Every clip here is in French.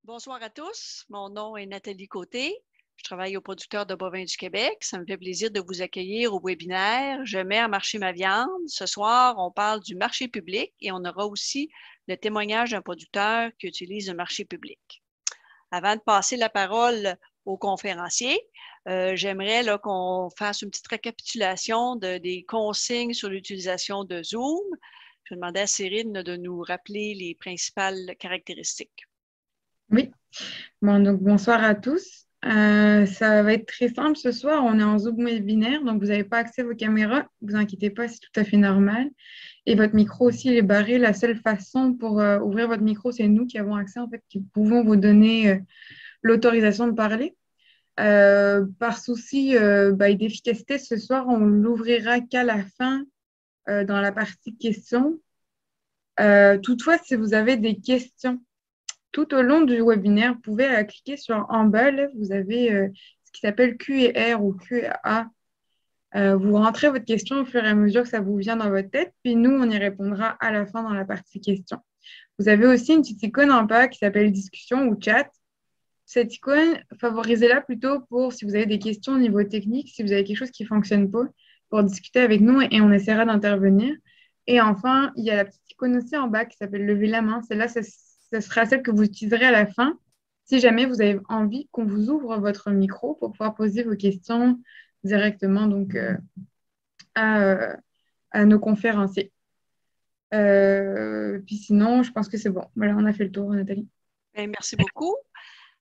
Bonsoir à tous. Mon nom est Nathalie Côté. Je travaille au producteur de bovins du Québec. Ça me fait plaisir de vous accueillir au webinaire Je mets à marché ma viande. Ce soir, on parle du marché public et on aura aussi le témoignage d'un producteur qui utilise le marché public. Avant de passer la parole aux conférenciers, j'aimerais qu'on fasse une petite récapitulation des consignes sur l'utilisation de Zoom. Je vais demander à Cyrine de nous rappeler les principales caractéristiques. Oui, bon, donc bonsoir à tous. Ça va être très simple ce soir. On est en Zoom webinaire, donc vous n'avez pas accès à vos caméras. Vous inquiétez pas, c'est tout à fait normal. Et votre micro aussi, il est barré. La seule façon pour ouvrir votre micro, c'est nous qui avons accès, en fait, qui pouvons vous donner l'autorisation de parler. Par souci d'efficacité, ce soir, on l'ouvrira qu'à la fin, dans la partie questions. Toutefois, si vous avez des questions, tout au long du webinaire, vous pouvez cliquer sur en bas, là, vous avez ce qui s'appelle Q&R ou Q&A. Vous rentrez votre question au fur et à mesure que ça vous vient dans votre tête, puis nous, on y répondra à la fin dans la partie questions. Vous avez aussi une petite icône en bas qui s'appelle discussion ou chat. Cette icône, favorisez-la plutôt pour si vous avez des questions au niveau technique, si vous avez quelque chose qui ne fonctionne pas, pour discuter avec nous et on essaiera d'intervenir. Et enfin, il y a la petite icône aussi en bas qui s'appelle lever la main. Celle-là, ce sera celle que vous utiliserez à la fin si jamais vous avez envie qu'on vous ouvre votre micro pour pouvoir poser vos questions directement donc, à, à nos conférenciers. Puis sinon, je pense que c'est bon. Voilà, on a fait le tour, Nathalie. Bien, merci beaucoup.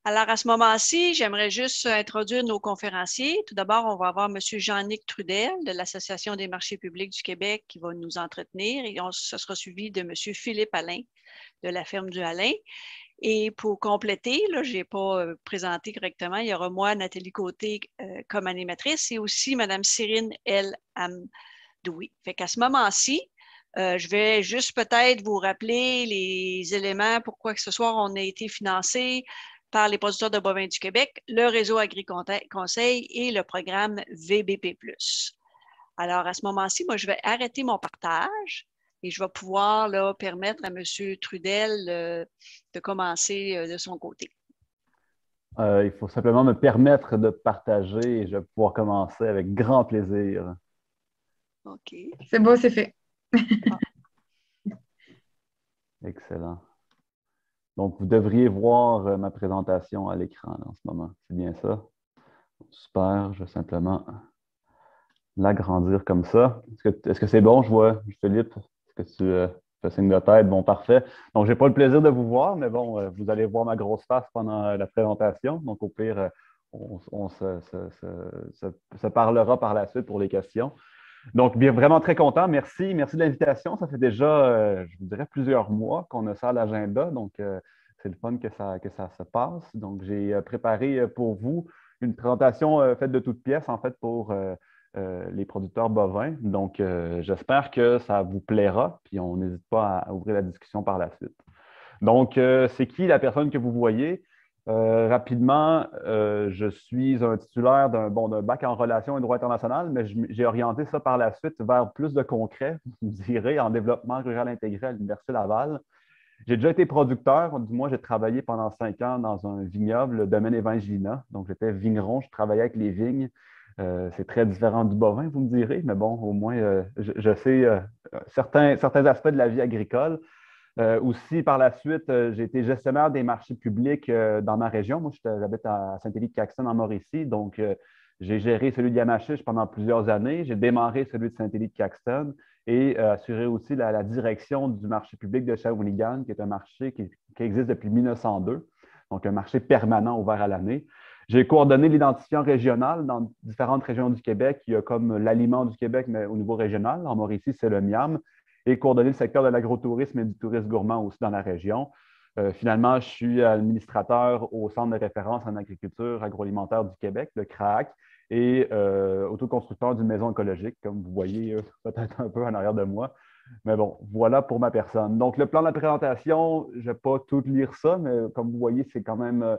Alors, à ce moment-ci, j'aimerais juste introduire nos conférenciers. Tout d'abord, on va avoir M. Jean-Nic Trudel de l'Association des marchés publics du Québec qui va nous entretenir et ce sera suivi de M. Philippe Alain de la ferme du Alain. Et pour compléter, là, je n'ai pas présenté correctement, il y aura moi, Nathalie Côté, comme animatrice et aussi Mme Cyrine El Amdoui. Fait qu'à ce moment-ci, je vais juste peut-être vous rappeler les éléments pourquoi que ce soir on a été financé par les producteurs de bovins du Québec, le réseau Agri-Conseil et le programme VBP+. Alors, à ce moment-ci, moi, je vais arrêter mon partage et je vais pouvoir là, permettre à M. Trudel de commencer de son côté. Il faut simplement me permettre de partager et je vais pouvoir commencer avec grand plaisir. OK. C'est beau, c'est fait. Ah. Excellent. Donc, vous devriez voir ma présentation à l'écran en ce moment. C'est bien ça? Super. Je vais simplement l'agrandir comme ça. Est-ce que c'est bon? Je vois, Philippe, est-ce que tu fais signe de tête? Bon, parfait. Donc, je n'ai pas le plaisir de vous voir, mais bon, vous allez voir ma grosse face pendant la présentation. Donc, au pire, on se parlera par la suite pour les questions. Donc, bien, vraiment très content. Merci. Merci de l'invitation. Ça fait déjà, je vous dirais, plusieurs mois qu'on a ça à l'agenda. Donc, c'est le fun que ça se passe. Donc, j'ai préparé pour vous une présentation faite de toutes pièces, en fait, pour les producteurs bovins. Donc, j'espère que ça vous plaira. Puis, on n'hésite pas à ouvrir la discussion par la suite. Donc, c'est qui la personne que vous voyez? Rapidement, je suis un titulaire d'un bac en relations et droit international, mais j'ai orienté ça par la suite vers plus de concret, vous direz, en développement rural intégré à l'Université Laval. J'ai déjà été producteur, du moins j'ai travaillé pendant 5 ans dans un vignoble, le domaine Évangélina. Donc j'étais vigneron, je travaillais avec les vignes. C'est très différent du bovin, vous me direz, mais bon, au moins je sais certains aspects de la vie agricole. Aussi, par la suite, j'ai été gestionnaire des marchés publics dans ma région. Moi, j'habite à Saint-Élie-de-Caxton, en Mauricie. Donc, j'ai géré celui de Yamachiche pendant plusieurs années. J'ai démarré celui de Saint-Élie-de-Caxton et assuré aussi la direction du marché public de Shawinigan, qui est un marché qui existe depuis 1902, donc un marché permanent ouvert à l'année. J'ai coordonné l'identifiant régional dans différentes régions du Québec. Il y a comme l'aliment du Québec, mais au niveau régional. En Mauricie, c'est le MIAM et coordonner le secteur de l'agrotourisme et du tourisme gourmand aussi dans la région. Finalement, je suis administrateur au Centre de référence en agriculture agroalimentaire du Québec, le CRAAC, et autoconstructeur d'une maison écologique, comme vous voyez peut-être un peu en arrière de moi. Mais bon, voilà pour ma personne. Donc, le plan de la présentation, je ne vais pas tout lire ça, mais comme vous voyez, c'est quand même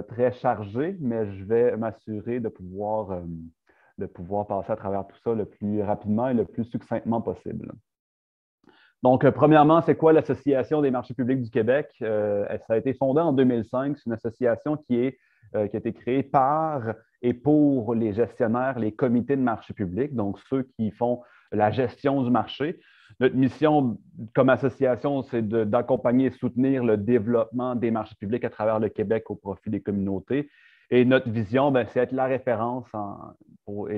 très chargé, mais je vais m'assurer de pouvoir passer à travers tout ça le plus rapidement et le plus succinctement possible. Donc, premièrement, c'est quoi l'Association des marchés publics du Québec? Ça a été fondé en 2005. C'est une association qui a été créée par et pour les gestionnaires, les comités de marché public, donc ceux qui font la gestion du marché. Notre mission comme association, c'est d'accompagner et soutenir le développement des marchés publics à travers le Québec au profit des communautés. Et notre vision, c'est être la référence pour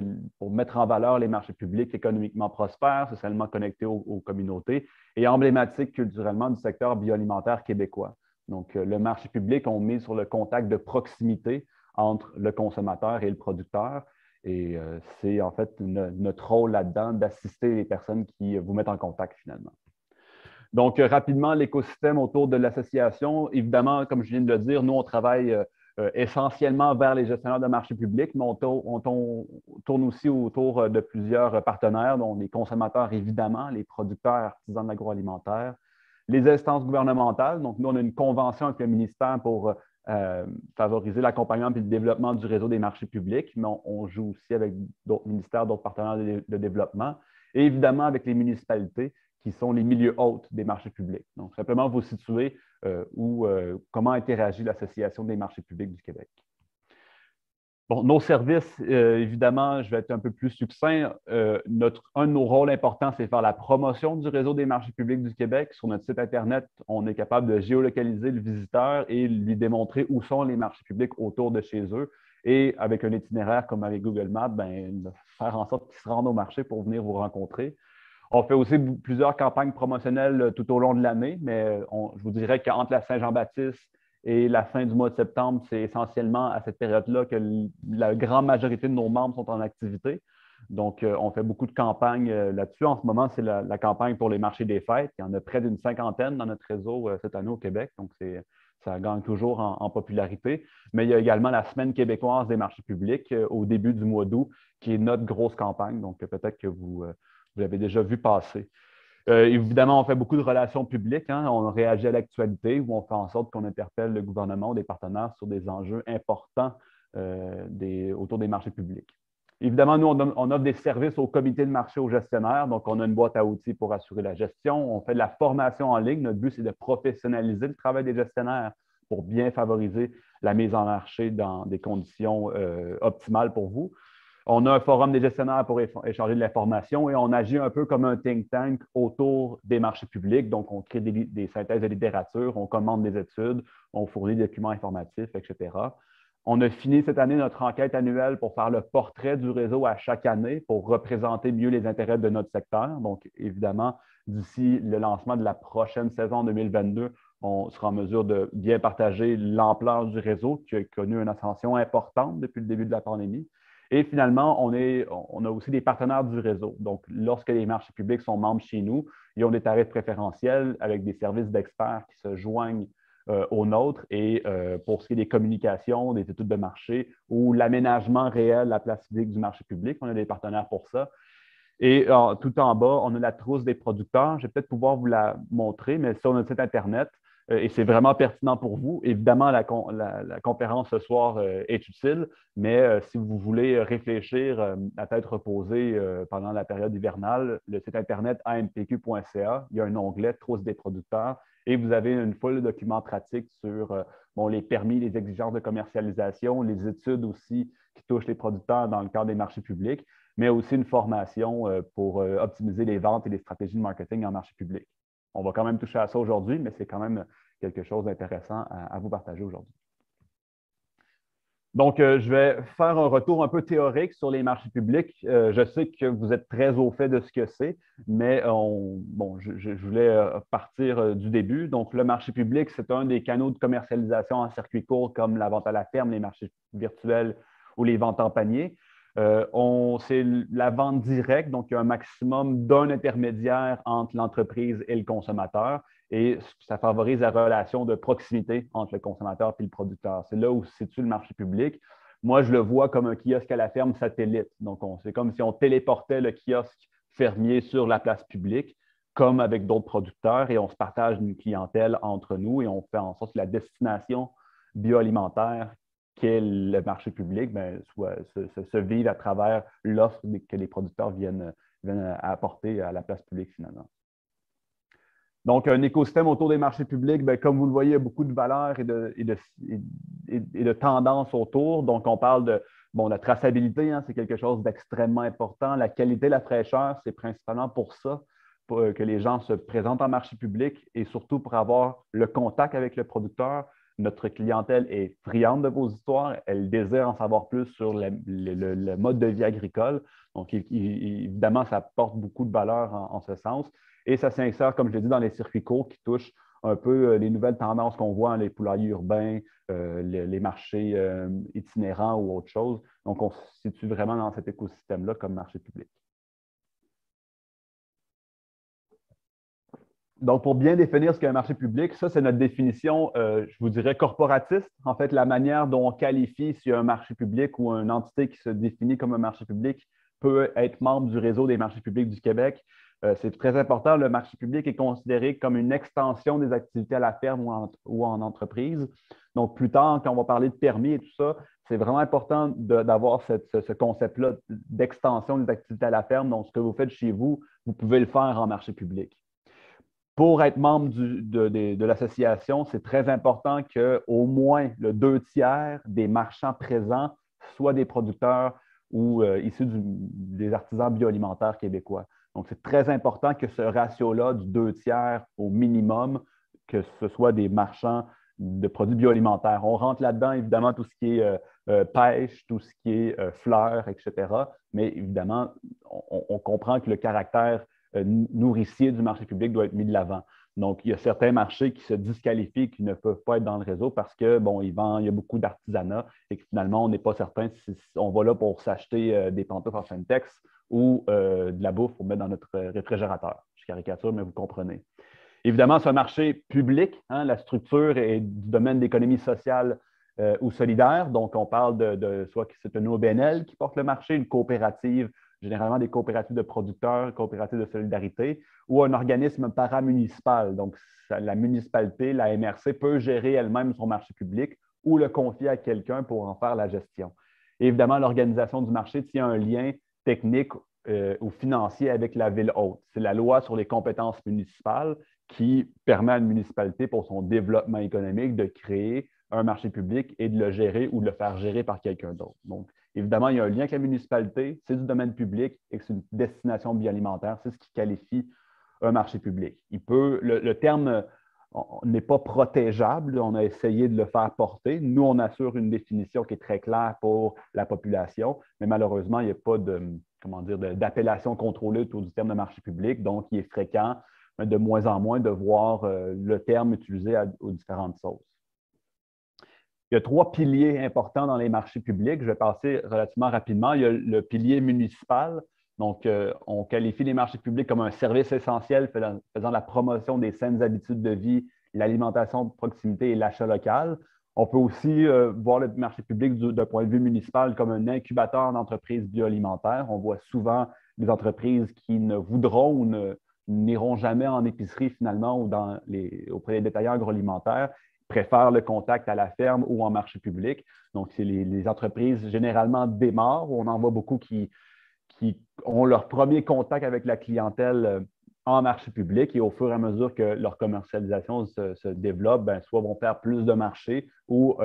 mettre en valeur les marchés publics économiquement prospères, socialement connectés aux communautés et emblématiques culturellement du secteur bioalimentaire québécois. Donc, le marché public, on met sur le contact de proximité entre le consommateur et le producteur. Et c'est en fait notre rôle là-dedans d'assister les personnes qui vous mettent en contact finalement. Donc, rapidement, l'écosystème autour de l'association, évidemment, comme je viens de le dire, nous, on travaille essentiellement vers les gestionnaires de marchés publics, mais on tourne aussi autour de plusieurs partenaires, dont les consommateurs, évidemment, les producteurs artisans de l'agroalimentaire, les instances gouvernementales. Donc, nous, on a une convention avec le ministère pour favoriser l'accompagnement et le développement du réseau des marchés publics, mais on joue aussi avec d'autres ministères, d'autres partenaires de développement, et évidemment avec les municipalités qui sont les milieux hôtes des marchés publics. Donc, simplement vous situer comment interagit l'Association des marchés publics du Québec. Bon, nos services, évidemment, je vais être un peu plus succinct. Un de nos rôles importants, c'est faire la promotion du réseau des marchés publics du Québec. Sur notre site Internet, on est capable de géolocaliser le visiteur et lui démontrer où sont les marchés publics autour de chez eux. Et avec un itinéraire comme avec Google Maps, de faire en sorte qu'ils se rendent au marché pour venir vous rencontrer. On fait aussi plusieurs campagnes promotionnelles tout au long de l'année, mais je vous dirais qu'entre la Saint-Jean-Baptiste et la fin du mois de septembre, c'est essentiellement à cette période-là que la grande majorité de nos membres sont en activité. Donc, on fait beaucoup de campagnes là-dessus. En ce moment, c'est la campagne pour les marchés des fêtes. Il y en a près d'une cinquantaine dans notre réseau cette année au Québec. Donc, ça gagne toujours en popularité. Mais il y a également la Semaine québécoise des marchés publics au début du mois d'août, qui est notre grosse campagne. Donc, peut-être que vous l'avez déjà vu passer. Évidemment, on fait beaucoup de relations publiques. Hein. On réagit à l'actualité où on fait en sorte qu'on interpelle le gouvernement ou des partenaires sur des enjeux importants autour des marchés publics. Évidemment, nous, on offre des services au comité de marché aux gestionnaires. Donc, on a une boîte à outils pour assurer la gestion. On fait de la formation en ligne. Notre but, c'est de professionnaliser le travail des gestionnaires pour bien favoriser la mise en marché dans des conditions optimales pour vous. On a un forum des gestionnaires pour échanger de l'information et on agit un peu comme un think tank autour des marchés publics. Donc, on crée des synthèses de littérature, on commande des études, on fournit des documents informatifs, etc. On a fini cette année notre enquête annuelle pour faire le portrait du réseau à chaque année pour représenter mieux les intérêts de notre secteur. Donc, évidemment, d'ici le lancement de la prochaine saison 2022, on sera en mesure de bien partager l'ampleur du réseau qui a connu une ascension importante depuis le début de la pandémie. Et finalement, on a aussi des partenaires du réseau. Donc, lorsque les marchés publics sont membres chez nous, ils ont des tarifs préférentiels avec des services d'experts qui se joignent aux nôtres. Et pour ce qui est des communications, des études de marché ou l'aménagement réel de la place publique du marché public, on a des partenaires pour ça. Et tout en bas, on a la trousse des producteurs. Je vais peut-être pouvoir vous la montrer, mais sur notre site Internet, et c'est vraiment pertinent pour vous. Évidemment, la conférence ce soir est utile, mais si vous voulez réfléchir à tête reposée pendant la période hivernale, le site Internet ampq.ca, il y a un onglet Trousse des producteurs et vous avez une foule de documents pratiques sur les permis, les exigences de commercialisation, les études aussi qui touchent les producteurs dans le cadre des marchés publics, mais aussi une formation pour optimiser les ventes et les stratégies de marketing en marché public. On va quand même toucher à ça aujourd'hui, mais c'est quand même quelque chose d'intéressant à vous partager aujourd'hui. Donc, je vais faire un retour un peu théorique sur les marchés publics. Je sais que vous êtes très au fait de ce que c'est, mais je voulais partir du début. Donc, le marché public, c'est un des canaux de commercialisation en circuit court comme la vente à la ferme, les marchés virtuels ou les ventes en panier. C'est la vente directe, donc il y a un maximum d'un intermédiaire entre l'entreprise et le consommateur et ça favorise la relation de proximité entre le consommateur et le producteur. C'est là où se situe le marché public. Moi, je le vois comme un kiosque à la ferme satellite. Donc, c'est comme si on téléportait le kiosque fermier sur la place publique, comme avec d'autres producteurs, et on se partage une clientèle entre nous et on fait en sorte que la destination bioalimentaire qu'est le marché public se vive à travers l'offre que les producteurs viennent apporter à la place publique finalement. Donc, un écosystème autour des marchés publics, bien, comme vous le voyez, il y a beaucoup de valeurs et de tendances autour. Donc, on parle de la traçabilité, hein, c'est quelque chose d'extrêmement important. La qualité, la fraîcheur, c'est principalement pour ça que les gens se présentent en marché public et surtout pour avoir le contact avec le producteur. Notre clientèle est friande de vos histoires. Elle désire en savoir plus sur le mode de vie agricole. Donc, évidemment, ça apporte beaucoup de valeur en ce sens. Et ça s'insère, comme je l'ai dit, dans les circuits courts qui touchent un peu les nouvelles tendances qu'on voit, les poulaillers urbains, les marchés itinérants ou autre chose. Donc, on se situe vraiment dans cet écosystème-là comme marché public. Donc, pour bien définir ce qu'est un marché public, ça, c'est notre définition, je vous dirais, corporatiste. En fait, la manière dont on qualifie s'il y a un marché public ou une entité qui se définit comme un marché public peut être membre du réseau des marchés publics du Québec. C'est très important. Le marché public est considéré comme une extension des activités à la ferme ou en entreprise. Donc, plus tard, quand on va parler de permis et tout ça, c'est vraiment important d'avoir ce concept-là d'extension des activités à la ferme. Donc, ce que vous faites chez vous, vous pouvez le faire en marché public. Pour être membre de l'association, c'est très important qu'au moins le 2/3 des marchands présents soient des producteurs ou issus des artisans bioalimentaires québécois. Donc, c'est très important que ce ratio-là du 2/3 au minimum, que ce soit des marchands de produits bioalimentaires. On rentre là-dedans, évidemment, tout ce qui est pêche, tout ce qui est fleurs, etc. Mais évidemment, on comprend que le caractère nourricier du marché public doit être mis de l'avant. Donc, il y a certains marchés qui se disqualifient, qui ne peuvent pas être dans le réseau parce que, bon, il y a beaucoup d'artisanat et que finalement, on n'est pas certain si on va là pour s'acheter des pantoufles en Fentex ou de la bouffe pour mettre dans notre réfrigérateur. Je caricature, mais vous comprenez. Évidemment, c'est un marché public. Hein, la structure est du domaine d'économie sociale ou solidaire. Donc, on parle soit que c'est une OBNL qui porte le marché, une coopérative, généralement des coopératives de producteurs, coopératives de solidarité, ou un organisme paramunicipal. Donc, la municipalité, la MRC, peut gérer elle-même son marché public ou le confier à quelqu'un pour en faire la gestion. Et évidemment, l'organisation du marché tient un lien technique ou financier avec la ville haute. C'est la loi sur les compétences municipales qui permet à une municipalité, pour son développement économique, de créer un marché public et de le gérer ou de le faire gérer par quelqu'un d'autre. Donc, évidemment, il y a un lien avec la municipalité, c'est du domaine public et c'est une destination bioalimentaire. C'est ce qui qualifie un marché public. Le terme n'est pas protégeable. On a essayé de le faire porter. Nous, on assure une définition qui est très claire pour la population, mais malheureusement, il n'y a pas d'appellation contrôlée autour du terme de marché public. Donc, il est fréquent de moins en moins de voir le terme utilisé aux différentes sauces. Il y a 3 piliers importants dans les marchés publics. Je vais passer relativement rapidement. Il y a le pilier municipal. Donc, on qualifie les marchés publics comme un service essentiel faisant la promotion des saines habitudes de vie, l'alimentation de proximité et l'achat local. On peut aussi voir le marché public d'un point de vue municipal comme un incubateur d'entreprises bioalimentaires. On voit souvent des entreprises qui ne voudront ou n'iront jamais en épicerie finalement ou auprès des détaillants agroalimentaires, préfèrent le contact à la ferme ou en marché public. Donc, c'est les entreprises généralement démarrent, où on en voit beaucoup qui ont leur premier contact avec la clientèle en marché public et au fur et à mesure que leur commercialisation se développe, bien, soit vont faire plus de marchés ou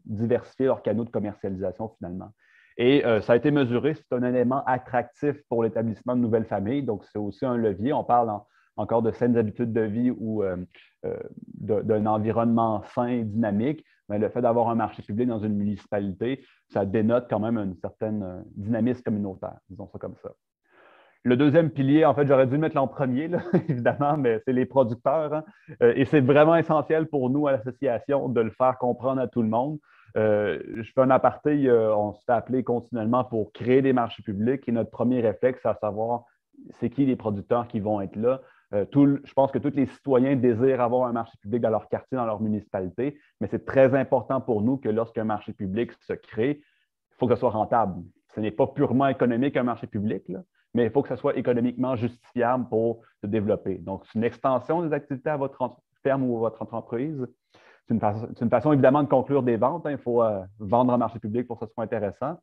diversifier leurs canaux de commercialisation finalement. Et ça a été mesuré, c'est un élément attractif pour l'établissement de nouvelles familles. Donc, c'est aussi un levier. On parle encore de saines habitudes de vie ou d'un environnement sain et dynamique. Mais le fait d'avoir un marché public dans une municipalité, ça dénote quand même une certaine dynamisme communautaire, disons ça comme ça. Le deuxième pilier, en fait, j'aurais dû le mettre en premier, là, évidemment, mais c'est les producteurs. Hein? Et c'est vraiment essentiel pour nous à l'association de le faire comprendre à tout le monde. Je fais un aparté, on se fait appeler continuellement pour créer des marchés publics et notre premier réflexe, c'est à savoir c'est qui les producteurs qui vont être là. Je pense que tous les citoyens désirent avoir un marché public dans leur quartier, dans leur municipalité, mais c'est très important pour nous que lorsqu'un marché public se crée, il faut que ce soit rentable. Ce n'est pas purement économique un marché public, là, mais il faut que ce soit économiquement justifiable pour se développer. Donc, c'est une extension des activités à votre ferme ou à votre entreprise. C'est une façon évidemment de conclure des ventes. Hein. Il faut vendre en marché public pour que ce soit intéressant.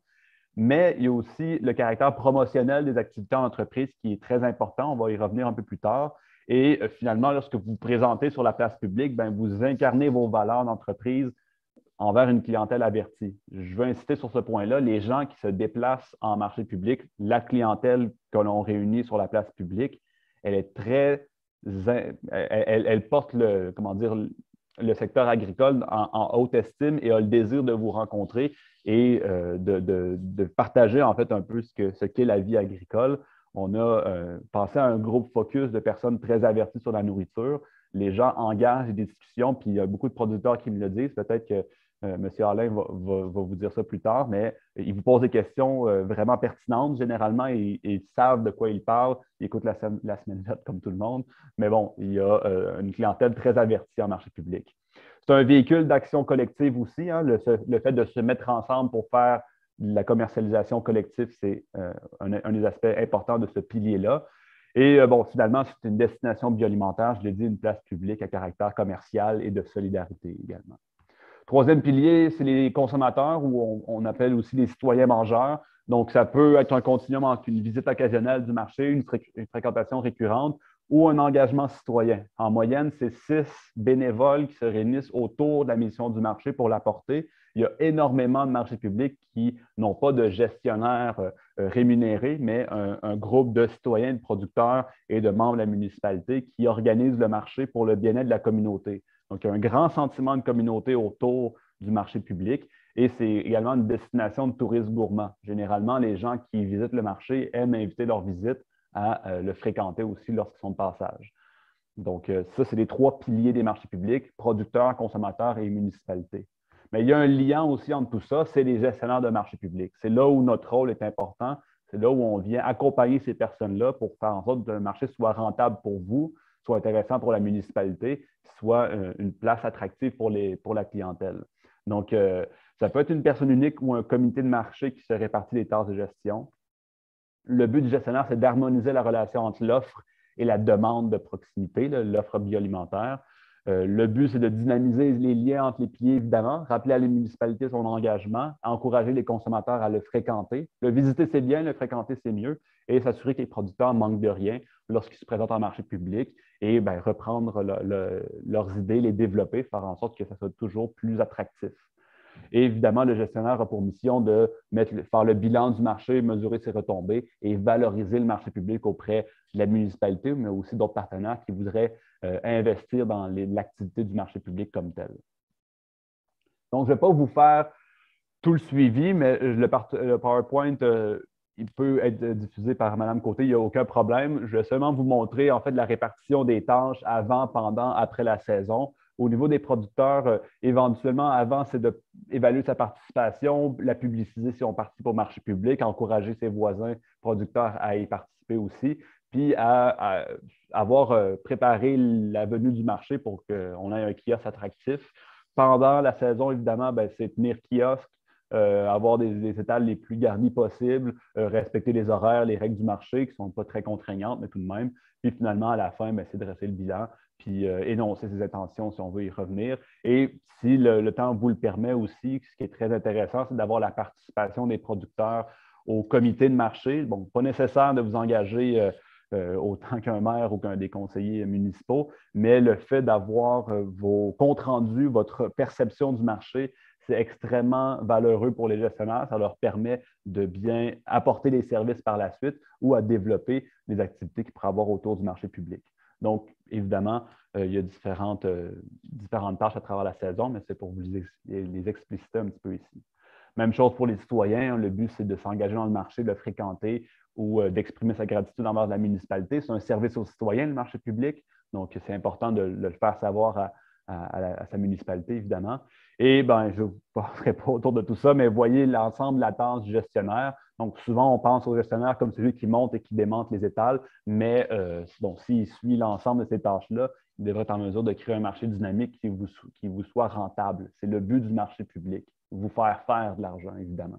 Mais il y a aussi le caractère promotionnel des activités en entreprise qui est très important. On va y revenir un peu plus tard. Et finalement, lorsque vous vous présentez sur la place publique, ben, vous incarnez vos valeurs d'entreprise envers une clientèle avertie. Je veux insister sur ce point-là. Les gens qui se déplacent en marché public, la clientèle que l'on réunit sur la place publique, elle est très, elle porte le secteur agricole en haute estime et a le désir de vous rencontrer et de partager en fait un peu ce qu'est la vie agricole. On a passé à un groupe focus de personnes très averties sur la nourriture. Les gens engagent des discussions, puis il y a beaucoup de producteurs qui me le disent. Peut-être que M. Alain va vous dire ça plus tard, mais il vous pose des questions vraiment pertinentes. Généralement, ils savent de quoi ils parlent. Ils écoutent la semaine verte comme tout le monde. Mais bon, il y a une clientèle très avertie en marché public. C'est un véhicule d'action collective aussi. Hein. Le fait de se mettre ensemble pour faire de la commercialisation collective, c'est un des aspects importants de ce pilier-là. Et bon, finalement, c'est une destination bioalimentaire, je l'ai dit, une place publique à caractère commercial et de solidarité également. Troisième pilier, c'est les consommateurs, ou on appelle aussi les citoyens mangeurs. Donc, ça peut être un continuum entre une visite occasionnelle du marché, une fréquentation récurrente ou un engagement citoyen. En moyenne, c'est 6 bénévoles qui se réunissent autour de la mission du marché pour l'apporter. Il y a énormément de marchés publics qui n'ont pas de gestionnaire rémunéré, mais un groupe de citoyens, de producteurs et de membres de la municipalité qui organisent le marché pour le bien-être de la communauté. Donc, il y a un grand sentiment de communauté autour du marché public et c'est également une destination de tourisme gourmand. Généralement, les gens qui visitent le marché aiment inviter leurs visites à le fréquenter aussi lorsqu'ils sont de passage. Donc, ça, c'est les 3 piliers des marchés publics, producteurs, consommateurs et municipalités. Mais il y a un lien aussi entre tout ça, c'est les gestionnaires de marchés publics. C'est là où notre rôle est important, c'est là où on vient accompagner ces personnes-là pour faire en sorte que le marché soit rentable pour vous, soit intéressant pour la municipalité, soit une place attractive pour la clientèle. Donc, ça peut être une personne unique ou un comité de marché qui se répartit les tâches de gestion. Le but du gestionnaire, c'est d'harmoniser la relation entre l'offre et la demande de proximité, l'offre bioalimentaire. Le but, c'est de dynamiser les liens entre les piliers, évidemment, rappeler à la municipalité son engagement, encourager les consommateurs à le fréquenter. Le visiter, c'est bien, le fréquenter, c'est mieux, et s'assurer que les producteurs ne manquent de rien lorsqu'ils se présentent en marché public et bien, reprendre leurs idées, les développer, faire en sorte que ça soit toujours plus attractif. Et évidemment, le gestionnaire a pour mission de faire le bilan du marché, mesurer ses retombées et valoriser le marché public auprès de la municipalité, mais aussi d'autres partenaires qui voudraient investir dans l'activité du marché public comme tel. Donc, je ne vais pas vous faire tout le suivi, mais le PowerPoint, il peut être diffusé par Mme Côté, il n'y a aucun problème. Je vais seulement vous montrer en fait la répartition des tâches avant, pendant, après la saison. Au niveau des producteurs, éventuellement, avant, c'est d'évaluer sa participation, la publiciser si on participe au marché public, encourager ses voisins producteurs à y participer aussi, puis à avoir préparé la venue du marché pour qu'on ait un kiosque attractif. Pendant la saison, évidemment, c'est tenir kiosque, avoir des étals les plus garnis possibles, respecter les horaires, les règles du marché qui ne sont pas très contraignantes, mais tout de même. Puis finalement, à la fin, c'est dresser le bilan, puis énoncer ses intentions si on veut y revenir. Et si le temps vous le permet aussi, ce qui est très intéressant, c'est d'avoir la participation des producteurs au comité de marché. Bon, pas nécessaire de vous engager autant qu'un maire ou qu'un des conseillers municipaux, mais le fait d'avoir vos comptes rendus, votre perception du marché, c'est extrêmement valeureux pour les gestionnaires. Ça leur permet de bien apporter les services par la suite ou à développer les activités qu'ils pourraient avoir autour du marché public. Donc, évidemment, il y a différentes tâches à travers la saison, mais c'est pour vous les expliciter un petit peu ici. Même chose pour les citoyens. Le but, c'est de s'engager dans le marché, de le fréquenter ou d'exprimer sa gratitude envers la municipalité. C'est un service aux citoyens, le marché public. Donc, c'est important de le faire savoir à sa municipalité, évidemment. Et je ne vous passerai pas autour de tout ça, mais voyez l'ensemble de la tâche du gestionnaire. Donc, souvent, on pense au gestionnaire comme celui qui monte et qui démonte les étals, mais s'il suit l'ensemble de ces tâches-là, il devrait être en mesure de créer un marché dynamique qui vous soit rentable. C'est le but du marché public, vous faire de l'argent, évidemment.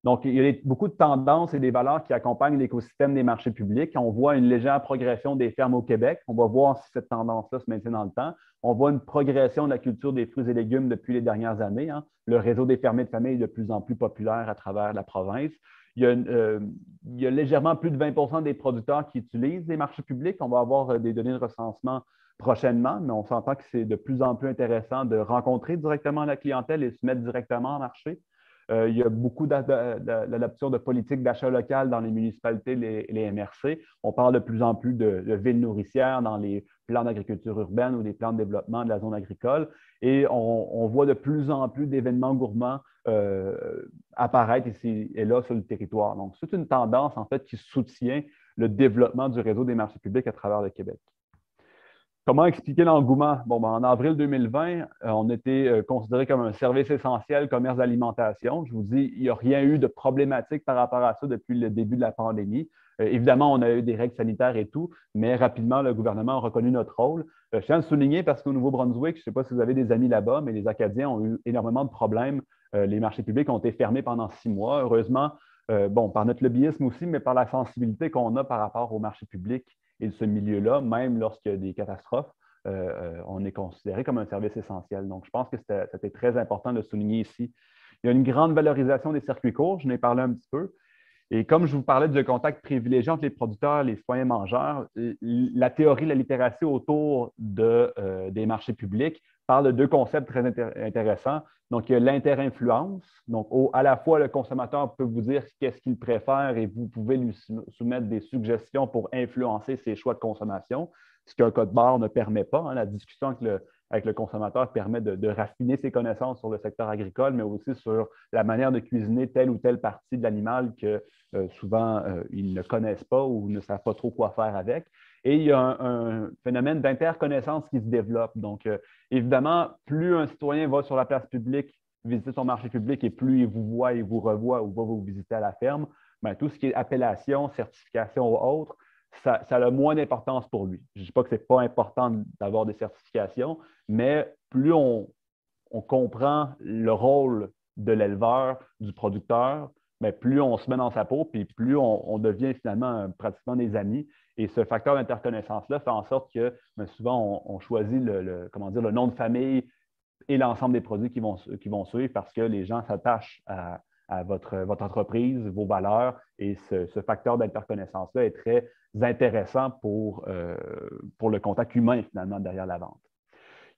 Donc, il y a beaucoup de tendances et des valeurs qui accompagnent l'écosystème des marchés publics. On voit une légère progression des fermes au Québec. On va voir si cette tendance-là se maintient dans le temps. On voit une progression de la culture des fruits et légumes depuis les dernières années. Hein. Le réseau des fermiers de famille est de plus en plus populaire à travers la province. il y a légèrement plus de 20 des producteurs qui utilisent les marchés publics. On va avoir des données de recensement prochainement, mais on s'entend que c'est de plus en plus intéressant de rencontrer directement la clientèle et se mettre directement en marché. Il y a beaucoup d'adoption de politiques d'achat local dans les municipalités, les MRC. On parle de plus en plus de villes nourricières dans les plans d'agriculture urbaine ou des plans de développement de la zone agricole. Et on voit de plus en plus d'événements gourmands apparaître ici et là sur le territoire. Donc, c'est une tendance, en fait, qui soutient le développement du réseau des marchés publics à travers le Québec. Comment expliquer l'engouement? Bon, en avril 2020, on était considéré comme un service essentiel, commerce d'alimentation. Je vous dis, il n'y a rien eu de problématique par rapport à ça depuis le début de la pandémie. Évidemment, on a eu des règles sanitaires et tout, mais rapidement, le gouvernement a reconnu notre rôle. Je tiens à le souligner parce qu'au Nouveau-Brunswick, je ne sais pas si vous avez des amis là-bas, mais les Acadiens ont eu énormément de problèmes. Les marchés publics ont été fermés pendant 6 mois. Heureusement, par notre lobbyisme aussi, mais par la sensibilité qu'on a par rapport aux marchés publics et de ce milieu-là, même lorsqu'il y a des catastrophes, on est considéré comme un service essentiel. Donc, je pense que c'était très important de le souligner ici. Il y a une grande valorisation des circuits courts, je n'ai parlé un petit peu. Et comme je vous parlais du contact privilégié entre les producteurs et les citoyens mangeurs, la théorie de la littératie autour des marchés publics parle de deux concepts très intéressants. Donc, il y a l'inter-influence. Donc, à la fois, le consommateur peut vous dire qu'est-ce qu'il préfère et vous pouvez lui soumettre des suggestions pour influencer ses choix de consommation, ce qu'un code barre ne permet pas. Hein. La discussion avec le consommateur permet de raffiner ses connaissances sur le secteur agricole, mais aussi sur la manière de cuisiner telle ou telle partie de l'animal que souvent ils ne connaissent pas ou ne savent pas trop quoi faire avec. Et il y a un phénomène d'interconnaissance qui se développe. Donc, évidemment, plus un citoyen va sur la place publique, visiter son marché public et plus il vous voit et vous revoit ou va vous visiter à la ferme, bien, tout ce qui est appellation, certification ou autre, ça a le moins d'importance pour lui. Je ne dis pas que ce n'est pas important d'avoir des certifications, mais plus on comprend le rôle de l'éleveur, du producteur, mais plus on se met dans sa peau, puis plus on devient finalement pratiquement des amis. Et ce facteur d'interconnaissance-là fait en sorte que souvent, on choisit le nom de famille et l'ensemble des produits qui vont suivre parce que les gens s'attachent à votre entreprise, vos valeurs, et ce facteur d'interconnaissance-là est très intéressant pour le contact humain, finalement, derrière la vente.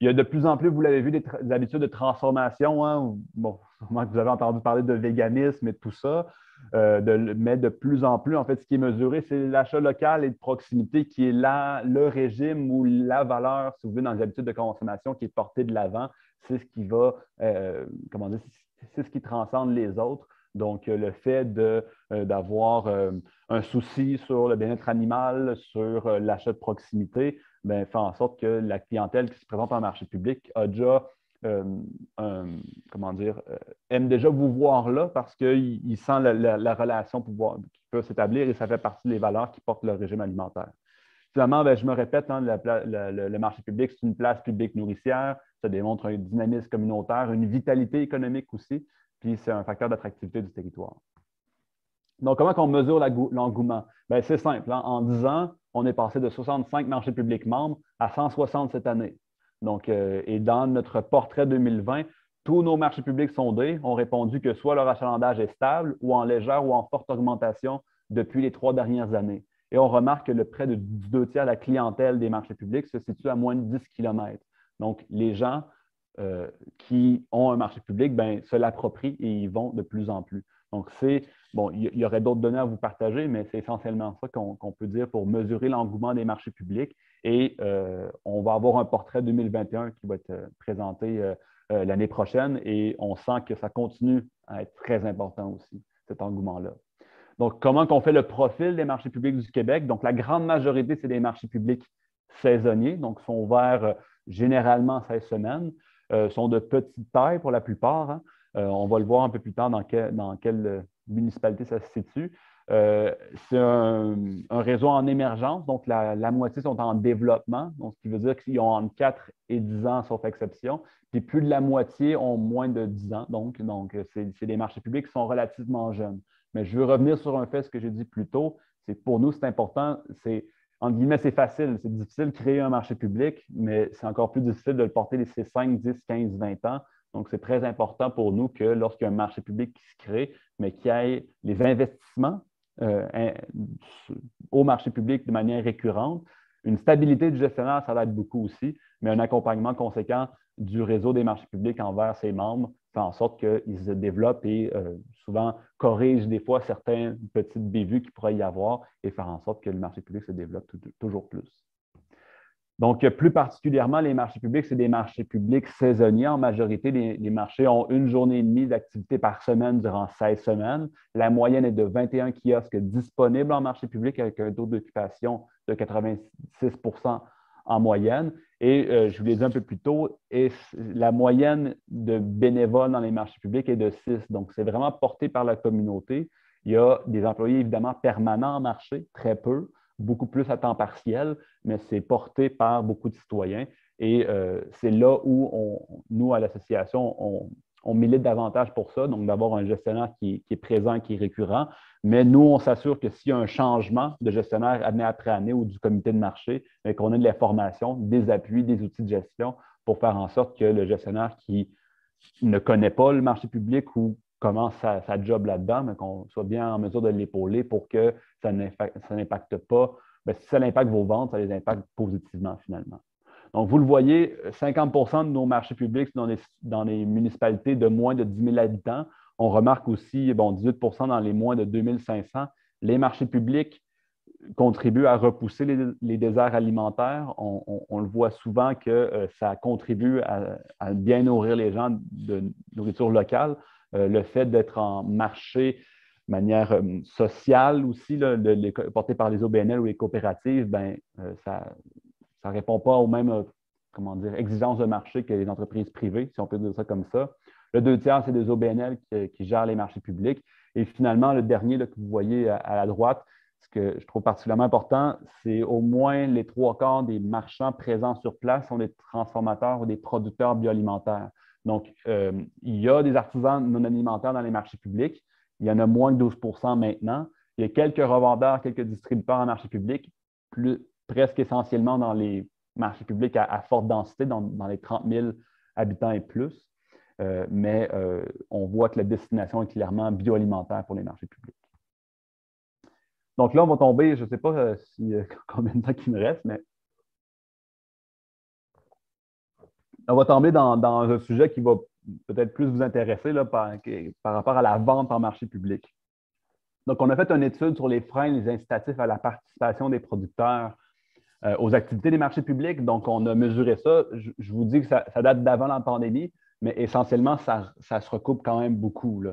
Il y a de plus en plus, vous l'avez vu, des habitudes de transformation. Hein? Bon, sûrement que vous avez entendu parler de véganisme et de tout ça. Mais de plus en plus, en fait, ce qui est mesuré, c'est l'achat local et de proximité qui est le régime ou la valeur, si vous voulez, dans les habitudes de consommation qui est portée de l'avant. C'est ce qui va, c'est ce qui transcende les autres. Donc, le fait d'avoir un souci sur le bien-être animal, sur l'achat de proximité, bien, fait en sorte que la clientèle qui se présente en marché public a déjà, aime déjà vous voir là parce qu'il sent la relation qui peut s'établir et ça fait partie des valeurs qui portent le régime alimentaire. Finalement, bien, je me répète, hein, le marché public, c'est une place publique nourricière. Ça démontre un dynamisme communautaire, une vitalité économique aussi, puis c'est un facteur d'attractivité du territoire. Donc, comment on mesure l'engouement? Bien, c'est simple. Hein? En 10 ans, on est passé de 65 marchés publics membres à 160 cette année. Donc, et dans notre portrait 2020, tous nos marchés publics sondés ont répondu que soit leur achalandage est stable ou en légère ou en forte augmentation depuis les 3 dernières années. Et on remarque que près de 2 tiers de la clientèle des marchés publics se situe à moins de 10 km. Donc, les gens qui ont un marché public ben, se l'approprient et y vont de plus en plus. Donc, bon, il y aurait d'autres données à vous partager, mais c'est essentiellement ça qu'on peut dire pour mesurer l'engouement des marchés publics. Et on va avoir un portrait 2021 qui va être présenté l'année prochaine et on sent que ça continue à être très important aussi, cet engouement-là. Donc, comment on fait le profil des marchés publics du Québec? Donc, la grande majorité, c'est des marchés publics saisonniers, donc sont ouverts généralement 16 semaines, sont de petite taille pour la plupart. Hein. On va le voir un peu plus tard dans quelle municipalité ça se situe. C'est un réseau en émergence, donc la moitié sont en développement, donc ce qui veut dire qu'ils ont entre 4 et 10 ans, sauf exception, puis plus de la moitié ont moins de 10 ans, donc c'est des marchés publics qui sont relativement jeunes. Mais je veux revenir sur un fait, ce que j'ai dit plus tôt, c'est pour nous, c'est important, entre guillemets, c'est facile, c'est difficile de créer un marché public, mais c'est encore plus difficile de le porter ces 5, 10, 15, 20 ans. Donc, c'est très important pour nous que lorsqu'il y a un marché public qui se crée, mais qu'il y ait les investissements au marché public de manière récurrente, une stabilité du gestionnaire, ça aide beaucoup aussi, mais un accompagnement conséquent du réseau des marchés publics envers ses membres fait en sorte qu'ils se développent et souvent corrigent des fois certaines petites bévues qu'il pourrait y avoir et faire en sorte que le marché public se développe toujours plus. Donc, plus particulièrement, les marchés publics, c'est des marchés publics saisonniers. En majorité, les marchés ont une journée et demie d'activité par semaine durant 16 semaines. La moyenne est de 21 kiosques disponibles en marché public avec un taux d'occupation de 86 en moyenne. Et je vous l'ai dit un peu plus tôt, la moyenne de bénévoles dans les marchés publics est de 6. Donc, c'est vraiment porté par la communauté. Il y a des employés évidemment permanents en marché, très peu, beaucoup plus à temps partiel, mais c'est porté par beaucoup de citoyens. Et c'est là où nous, à l'association, on milite davantage pour ça, donc d'avoir un gestionnaire qui est présent, qui est récurrent. Mais nous, on s'assure que s'il y a un changement de gestionnaire année après année ou du comité de marché, qu'on ait de la formation, des appuis, des outils de gestion pour faire en sorte que le gestionnaire qui ne connaît pas le marché public ou commence sa job là-dedans, mais qu'on soit bien en mesure de l'épauler pour que ça n'impacte pas. Bien, si ça impacte vos ventes, ça les impacte positivement finalement. Donc, vous le voyez, 50 de nos marchés publics sont dans les municipalités de moins de 10 000 habitants. On remarque aussi 18 dans les moins de 2 500. Les marchés publics contribuent à repousser les déserts alimentaires. On le voit souvent que ça contribue à bien nourrir les gens de nourriture locale. Le fait d'être en marché de manière sociale aussi, porté par les OBNL ou les coopératives, ben, ça ne répond pas aux mêmes exigences de marché que les entreprises privées, si on peut dire ça comme ça. Le 2/3, c'est des OBNL qui gèrent les marchés publics. Et finalement, le dernier là, que vous voyez à la droite, ce que je trouve particulièrement important, c'est au moins les 3/4 des marchands présents sur place sont des transformateurs ou des producteurs bioalimentaires. Donc, il y a des artisans non alimentaires dans les marchés publics. Il y en a moins que 12 maintenant. Il y a quelques revendeurs, quelques distributeurs en marché public, presque essentiellement dans les marchés publics à forte densité, dans les 30 000 habitants et plus. Mais on voit que la destination est clairement bioalimentaire pour les marchés publics. Donc là, on va tomber, je ne sais pas combien de temps il me reste, mais on va tomber dans un sujet qui va peut-être plus vous intéresser là, par rapport à la vente en marché public. Donc, on a fait une étude sur les freins, les incitatifs à la participation des producteurs aux activités des marchés publics. Donc, on a mesuré ça. Je vous dis que ça date d'avant la pandémie, mais essentiellement, ça se recoupe quand même beaucoup.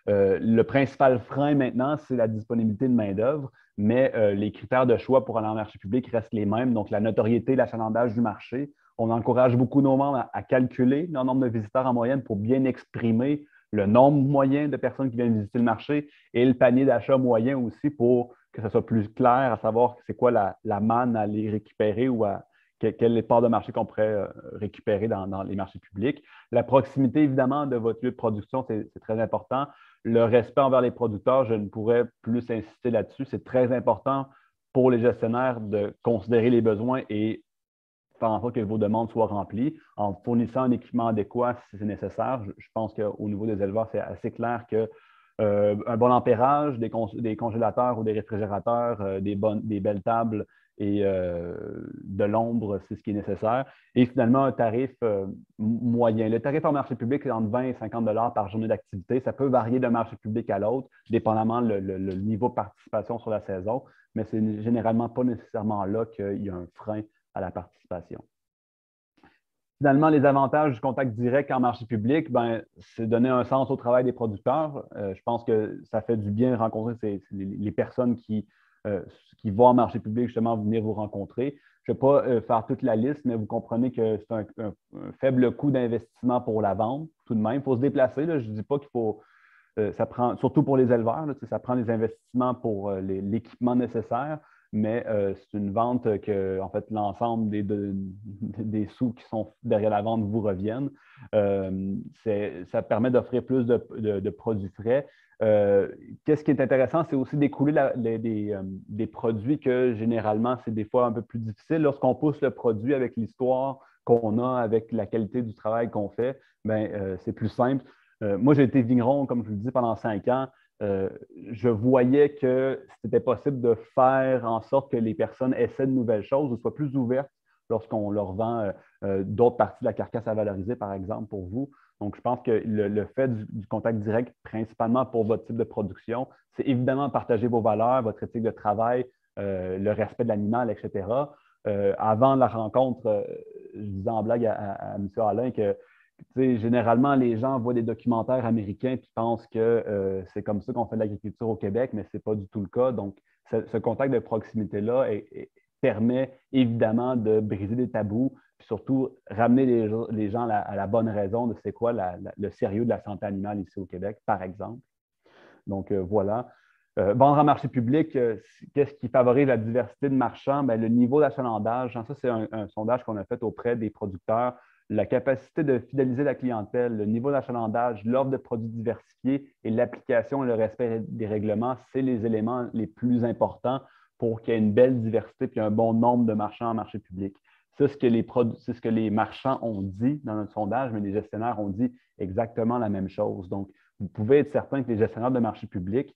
Le principal frein maintenant, c'est la disponibilité de main-d'œuvre, mais les critères de choix pour aller en marché public restent les mêmes. Donc, la notoriété, l'achalandage du marché. On encourage beaucoup nos membres à calculer le nombre de visiteurs en moyenne pour bien exprimer le nombre moyen de personnes qui viennent visiter le marché et le panier d'achat moyen aussi pour que ce soit plus clair à savoir c'est quoi la manne à aller récupérer ou quelle part de marché qu'on pourrait récupérer dans les marchés publics. La proximité, évidemment, de votre lieu de production, c'est très important. Le respect envers les producteurs, je ne pourrais plus insister là-dessus. C'est très important pour les gestionnaires de considérer les besoins et faire en sorte que vos demandes soient remplies en fournissant un équipement adéquat si c'est nécessaire. Je pense qu'au niveau des éleveurs, c'est assez clair que un bon ampérage, des congélateurs ou des réfrigérateurs, des belles tables et de l'ombre, c'est ce qui est nécessaire. Et finalement, un tarif moyen. Le tarif en marché public, c'est entre 20 et 50 $ par journée d'activité. Ça peut varier d'un marché public à l'autre, dépendamment le niveau de participation sur la saison, mais c'est généralement pas nécessairement là qu'il y a un frein à la participation. Finalement, les avantages du contact direct en marché public, c'est donner un sens au travail des producteurs. Je pense que ça fait du bien de rencontrer les personnes qui vont en marché public, justement, venir vous rencontrer. Je ne vais pas faire toute la liste, mais vous comprenez que c'est un faible coût d'investissement pour la vente, tout de même. Il faut se déplacer. Là. Je ne dis pas qu'il faut... ça prend, surtout pour les éleveurs, là, ça prend des investissements pour l'équipement nécessaire. Mais c'est une vente que, en fait, l'ensemble des sous qui sont derrière la vente vous reviennent. Ça permet d'offrir plus de produits frais. Qu'est-ce qui est intéressant, c'est aussi d'écouler des produits que généralement, c'est des fois un peu plus difficile. Lorsqu'on pousse le produit avec l'histoire qu'on a avec la qualité du travail qu'on fait, c'est plus simple. Moi, j'ai été vigneron, comme je vous le dis, pendant 5 ans. Je voyais que c'était possible de faire en sorte que les personnes essaient de nouvelles choses ou soient plus ouvertes lorsqu'on leur vend d'autres parties de la carcasse à valoriser, par exemple, pour vous. Donc, je pense que le fait du contact direct, principalement pour votre type de production, c'est évidemment partager vos valeurs, votre éthique de travail, le respect de l'animal, etc. Avant la rencontre, je disais en blague à M. Alain que généralement, les gens voient des documentaires américains et pensent que c'est comme ça qu'on fait de l'agriculture au Québec, mais ce n'est pas du tout le cas. Donc, ce contact de proximité-là permet évidemment de briser des tabous, puis surtout ramener les gens à la bonne raison de c'est quoi le sérieux de la santé animale ici au Québec, par exemple. Donc, voilà. Vendre en marché public, qu'est-ce qui favorise la diversité de marchands? Le niveau d'achalandage, ça, c'est un sondage qu'on a fait auprès des producteurs. La capacité de fidéliser la clientèle, le niveau d'achalandage, l'offre de produits diversifiés et l'application et le respect des règlements, c'est les éléments les plus importants pour qu'il y ait une belle diversité et un bon nombre de marchands en marché public. C'est ce que les marchands ont dit dans notre sondage, mais les gestionnaires ont dit exactement la même chose. Donc, vous pouvez être certain que les gestionnaires de marché public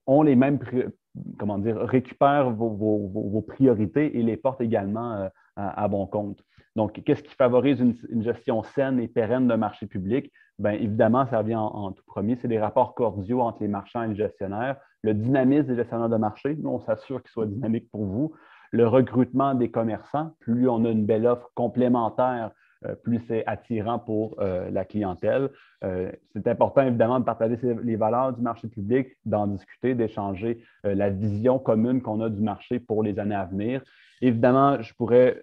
ont les mêmes, récupèrent vos priorités et les portent également à bon compte. Donc, qu'est-ce qui favorise une gestion saine et pérenne d'un marché public? Bien, évidemment, ça vient en tout premier, c'est des rapports cordiaux entre les marchands et les gestionnaires, le dynamisme des gestionnaires de marché, nous, on s'assure qu'ils soient dynamiques pour vous, le recrutement des commerçants, plus on a une belle offre complémentaire, plus c'est attirant pour la clientèle. C'est important, évidemment, de partager les valeurs du marché public, d'en discuter, d'échanger la vision commune qu'on a du marché pour les années à venir. Évidemment, je pourrais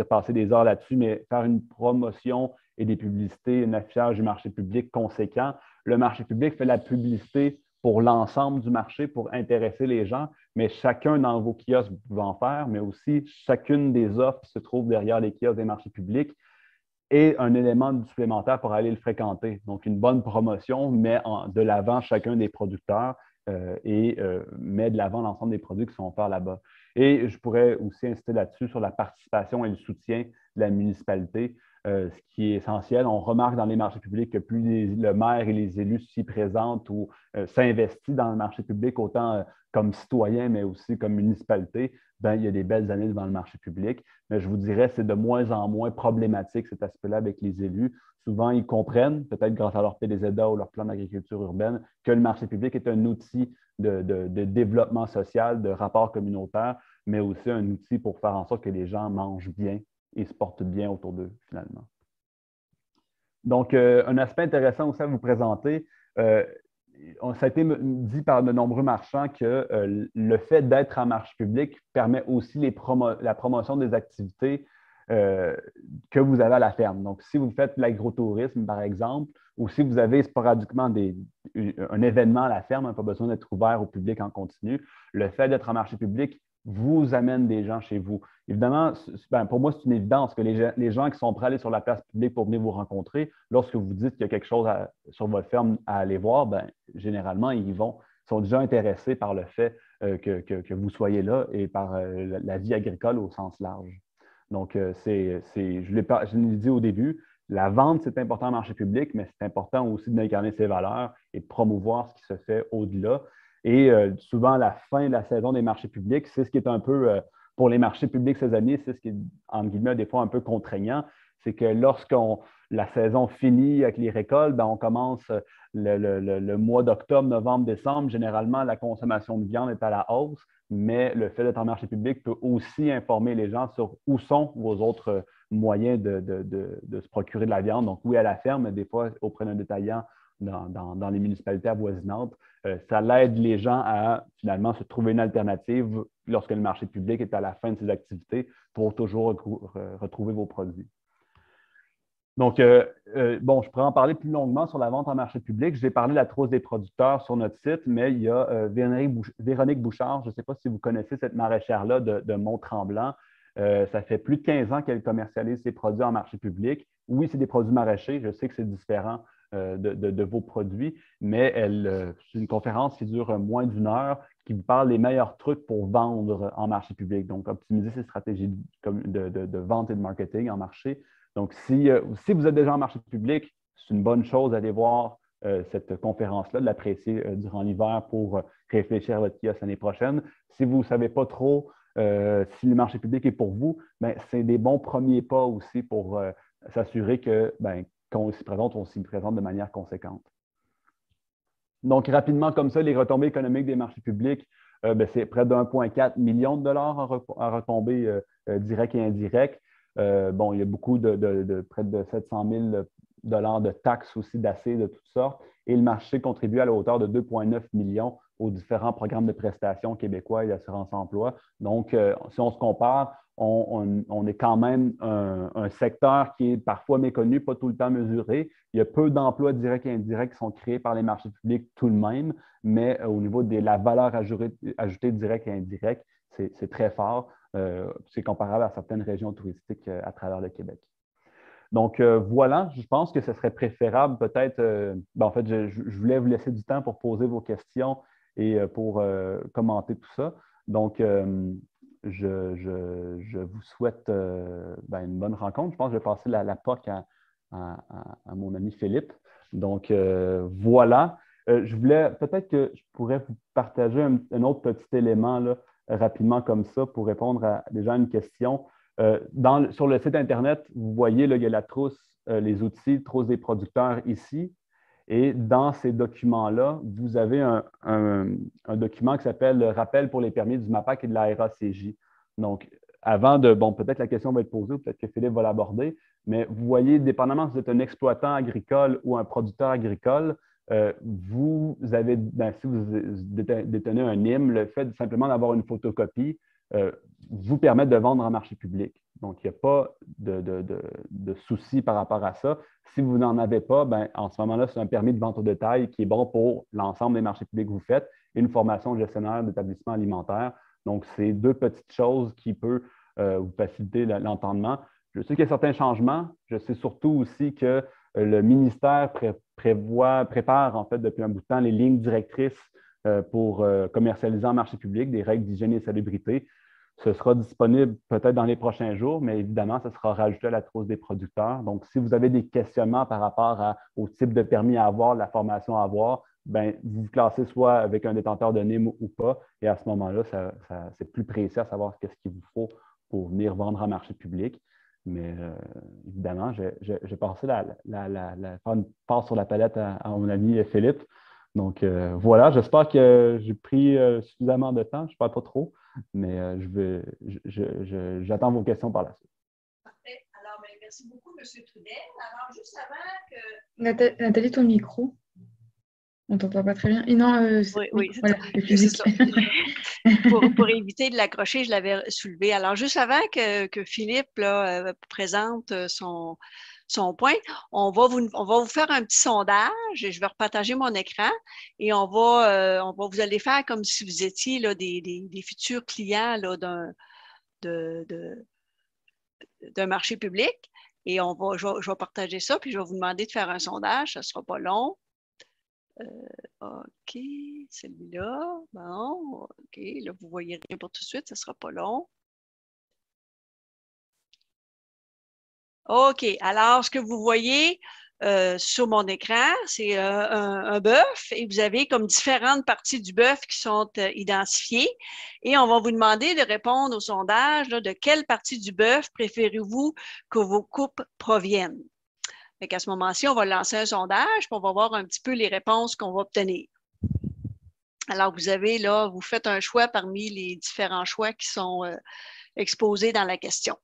passer des heures là-dessus, mais faire une promotion et des publicités, un affichage du marché public conséquent. Le marché public fait la publicité pour l'ensemble du marché, pour intéresser les gens, mais chacun dans vos kiosques, vous pouvez en faire, mais aussi chacune des offres qui se trouvent derrière les kiosques des marchés publics est un élément supplémentaire pour aller le fréquenter. Donc, une bonne promotion met de l'avant chacun des producteurs et met de l'avant l'ensemble des produits qui sont offerts là-bas. Et je pourrais aussi insister là-dessus sur la participation et le soutien de la municipalité, ce qui est essentiel. On remarque dans les marchés publics que plus le maire et les élus s'y présentent ou s'investissent dans le marché public, autant comme citoyen, mais aussi comme municipalité, il y a des belles années devant le marché public. Mais je vous dirais, c'est de moins en moins problématique cet aspect-là avec les élus. Souvent, ils comprennent, peut-être grâce à leur PDZA ou leur plan d'agriculture urbaine, que le marché public est un outil de développement social, de rapport communautaire, mais aussi un outil pour faire en sorte que les gens mangent bien et se portent bien autour d'eux, finalement. Donc, un aspect intéressant aussi à vous présenter, ça a été dit par de nombreux marchands que le fait d'être en marché public permet aussi la promotion des activités que vous avez à la ferme. Donc, si vous faites l'agrotourisme, par exemple, ou si vous avez sporadiquement un événement à la ferme, pas besoin d'être ouvert au public en continu, le fait d'être en marché public vous amène des gens chez vous. Évidemment, pour moi, c'est une évidence que les gens qui sont prêts à aller sur la place publique pour venir vous rencontrer, lorsque vous dites qu'il y a quelque chose sur votre ferme à aller voir, généralement, ils sont déjà intéressés par le fait que vous soyez là et par la vie agricole au sens large. Donc, je l'ai dit au début, la vente, c'est important en marché public, mais c'est important aussi d'incarner ses valeurs et de promouvoir ce qui se fait au-delà. Et souvent, à la fin de la saison des marchés publics, c'est ce qui est un peu, pour les marchés publics saisonniers, c'est ce qui est, entre guillemets, des fois un peu contraignant. C'est que la saison finit avec les récoltes, on commence le mois d'octobre, novembre, décembre. Généralement, la consommation de viande est à la hausse, mais le fait d'être en marché public peut aussi informer les gens sur où sont vos autres moyens de se procurer de la viande. Donc, oui, à la ferme, mais des fois auprès d'un détaillant dans les municipalités avoisinantes. Ça l'aide les gens à finalement se trouver une alternative lorsque le marché public est à la fin de ses activités pour toujours retrouver vos produits. Donc, je pourrais en parler plus longuement sur la vente en marché public. J'ai parlé de la trousse des producteurs sur notre site, mais il y a Véronique Bouchard. Je ne sais pas si vous connaissez cette maraîchère-là de Mont-Tremblant. Ça fait plus de 15 ans qu'elle commercialise ses produits en marché public. Oui, c'est des produits maraîchers. Je sais que c'est différent de vos produits, mais c'est une conférence qui dure moins d'1 heure, qui vous parle des meilleurs trucs pour vendre en marché public. Donc, optimiser ses stratégies de vente et de marketing en marché. Donc, si vous êtes déjà en marché public, c'est une bonne chose d'aller voir cette conférence-là, de l'apprécier durant l'hiver pour réfléchir à votre kiosque l'année prochaine. Si vous ne savez pas trop si le marché public est pour vous, ben, c'est des bons premiers pas aussi pour s'assurer que quand on s'y présente de manière conséquente. Donc, rapidement comme ça, les retombées économiques des marchés publics, c'est près de 1,4 million de dollars en retombées directes et indirectes. Il y a beaucoup de près de 700 000 dollars de taxes aussi d'acier de toutes sortes. Et le marché contribue à la hauteur de 2,9 millions aux différents programmes de prestations québécois et d'assurance-emploi. Donc, si on se compare, on est quand même un secteur qui est parfois méconnu, pas tout le temps mesuré. Il y a peu d'emplois directs et indirects qui sont créés par les marchés publics tout de même, mais au niveau de la valeur ajoutée directe et indirecte, c'est très fort. C'est comparable à certaines régions touristiques à travers le Québec. Donc, voilà, je pense que ce serait préférable peut-être, en fait, je voulais vous laisser du temps pour poser vos questions et pour commenter tout ça. Donc, je vous souhaite une bonne rencontre. Je pense que je vais passer la POC à mon ami Philippe. Donc, voilà. Je voulais, peut-être que je pourrais vous partager un autre petit élément là, rapidement comme ça pour répondre à déjà une question. Sur le site Internet, vous voyez, là, il y a la trousse, les outils, trousse des producteurs ici. Et dans ces documents-là, vous avez un document qui s'appelle le rappel pour les permis du MAPAC et de la RACJ. Donc, avant de, peut-être la question va être posée, peut-être que Philippe va l'aborder, mais vous voyez, dépendamment si vous êtes un exploitant agricole ou un producteur agricole, vous avez, si vous détenez un NIM, le fait simplement d'avoir une photocopie vous permet de vendre en marché public. Donc, il n'y a pas de souci par rapport à ça. Si vous n'en avez pas, en ce moment-là, c'est un permis de vente au détail qui est bon pour l'ensemble des marchés publics que vous faites et une formation de gestionnaire d'établissement alimentaire. Donc, c'est deux petites choses qui peuvent vous faciliter l'entendement. Je sais qu'il y a certains changements. Je sais surtout aussi que le ministère prépare en fait depuis un bout de temps les lignes directrices pour commercialiser en marché public des règles d'hygiène et de salubrité. Ce sera disponible peut-être dans les prochains jours, mais évidemment, ça sera rajouté à la trousse des producteurs. Donc, si vous avez des questionnements par rapport au type de permis à avoir, la formation à avoir, vous vous classez soit avec un détenteur de NIM ou pas. Et à ce moment-là, c'est plus précis à savoir qu'est-ce qu'il vous faut pour venir vendre en marché public. Mais évidemment, j'ai passé faire une passe sur la palette à mon ami Philippe. Donc, voilà, j'espère que j'ai pris suffisamment de temps. Je ne parle pas trop, mais j'attends vos questions par la suite. Parfait. Alors, merci beaucoup, M. Trudel. Alors, juste avant que… Nathalie, ton micro, on ne t'entend pas très bien. Et non, oui, voilà, le physique. Pour éviter de l'accrocher, je l'avais soulevé. Alors, juste avant que Philippe là, présente son point, on va vous faire un petit sondage. Je vais repartager mon écran et vous allez faire comme si vous étiez là, des futurs clients là, d'un marché public. Et je vais partager ça, puis je vais vous demander de faire un sondage. Ça ne sera pas long. OK, celui-là. Bon, OK. Là, vous voyez rien pour tout de suite. Ça ne sera pas long. OK. Alors, ce que vous voyez sur mon écran, c'est un bœuf et vous avez comme différentes parties du bœuf qui sont identifiées. Et on va vous demander de répondre au sondage là, de quelle partie du bœuf préférez-vous que vos coupes proviennent. À ce moment-ci, on va lancer un sondage puis on va voir un petit peu les réponses qu'on va obtenir. Alors, vous faites un choix parmi les différents choix qui sont exposés dans la question.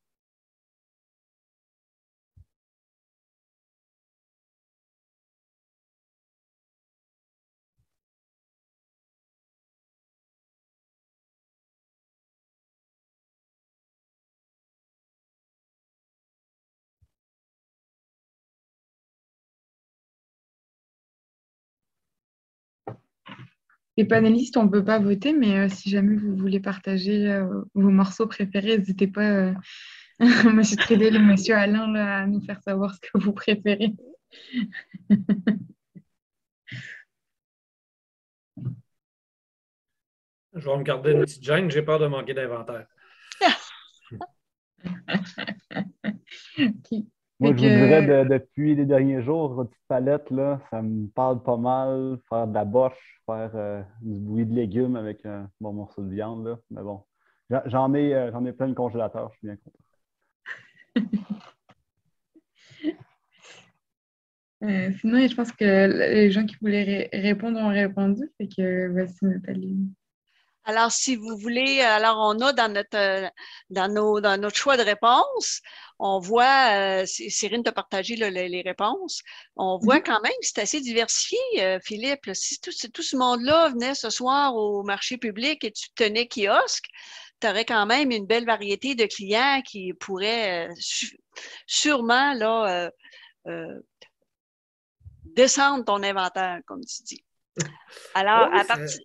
Les panélistes, on ne peut pas voter, mais si jamais vous voulez partager vos morceaux préférés, n'hésitez pas, Monsieur Trudel ou Monsieur Alain, là, à nous faire savoir ce que vous préférez. Je vais me garder une petite gêne, j'ai peur de manquer d'inventaire. OK. Moi, Fait je vous dirais, que, depuis les derniers jours, votre petite palette, là, ça me parle pas mal. Faire de la boche, faire du bouilli de légumes avec un bon morceau de viande. Là. Mais bon, j'en ai plein le congélateur, je suis bien content. sinon, je pense que les gens qui voulaient répondre ont répondu. Fait que voici Nathalie. Alors, si vous voulez, alors on a dans notre choix de réponses, on voit, Cyrine t'a partagé là, les réponses, on voit quand même que c'est assez diversifié, Philippe. Là. Si tout ce monde-là venait ce soir au marché public et tu tenais kiosque, tu aurais quand même une belle variété de clients qui pourraient sûrement là, euh, descendre ton inventaire, comme tu dis. Alors, Oui, à partir.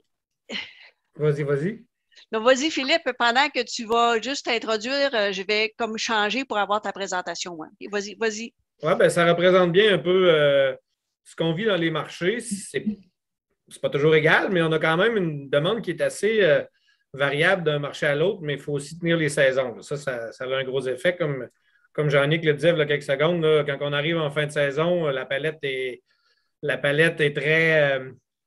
Vas-y, vas-y. Donc, vas-y, Philippe, pendant que tu vas juste t'introduire, je vais comme changer pour avoir ta présentation. Hein. Vas-y, vas-y. Oui, ben, ça représente bien un peu ce qu'on vit dans les marchés. C'est pas toujours égal, mais on a quand même une demande qui est assez variable d'un marché à l'autre, mais il faut aussi tenir les saisons. Ça a un gros effet. Comme Jean-Nic le disait il y a quelques secondes, là, quand on arrive en fin de saison, la palette est très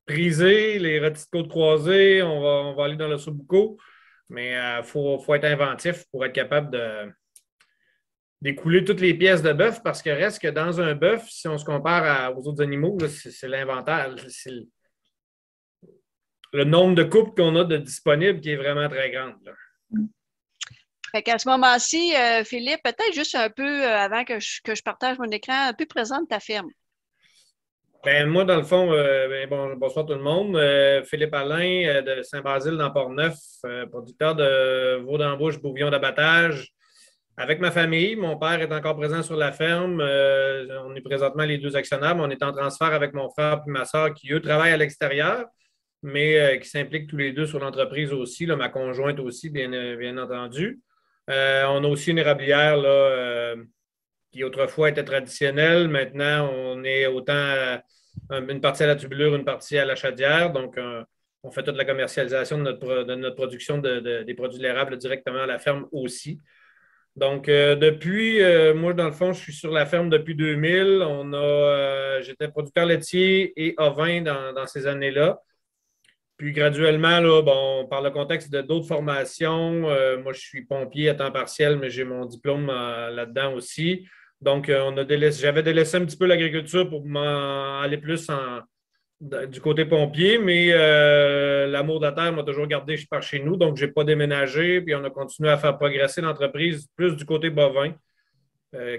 prisée, les rôtis de côte croisée, on va aller dans le sobuco, mais il faut être inventif pour être capable d'écouler toutes les pièces de bœuf parce que reste que dans un bœuf, si on se compare aux autres animaux, c'est l'inventaire, c'est le nombre de couples qu'on a de disponibles qui est vraiment très grand. Là. Fait qu'à ce moment-ci, Philippe, peut-être juste un peu avant que je partage mon écran, un peu présente ta ferme. Ben, moi, dans le fond, bonsoir tout le monde. Philippe Alain de Saint-Basile dans Port-Neuf, producteur de veau d'embauche, bouvillon d'abattage. Avec ma famille, mon père est encore présent sur la ferme. On est présentement les deux actionnaires, mais on est en transfert avec mon frère et ma soeur qui, eux, travaillent à l'extérieur, mais qui s'impliquent tous les deux sur l'entreprise aussi. Là, ma conjointe aussi, bien entendu. On a aussi une érablière là, qui autrefois était traditionnelle. Maintenant, on est autant une partie à la tubulure, une partie à la chaudière. Donc, on fait toute la commercialisation de notre production des produits de l'érable directement à la ferme aussi. Donc, moi, dans le fond, je suis sur la ferme depuis 2000. J'étais producteur laitier et ovin dans ces années-là. Puis graduellement, là, bon, par le contexte de d'autres formations, moi, je suis pompier à temps partiel, mais j'ai mon diplôme là-dedans aussi. Donc, j'avais délaissé un petit peu l'agriculture pour m'en aller plus du côté pompier, mais l'amour de la terre m'a toujours gardé par chez nous, donc je n'ai pas déménagé, puis on a continué à faire progresser l'entreprise plus du côté bovin,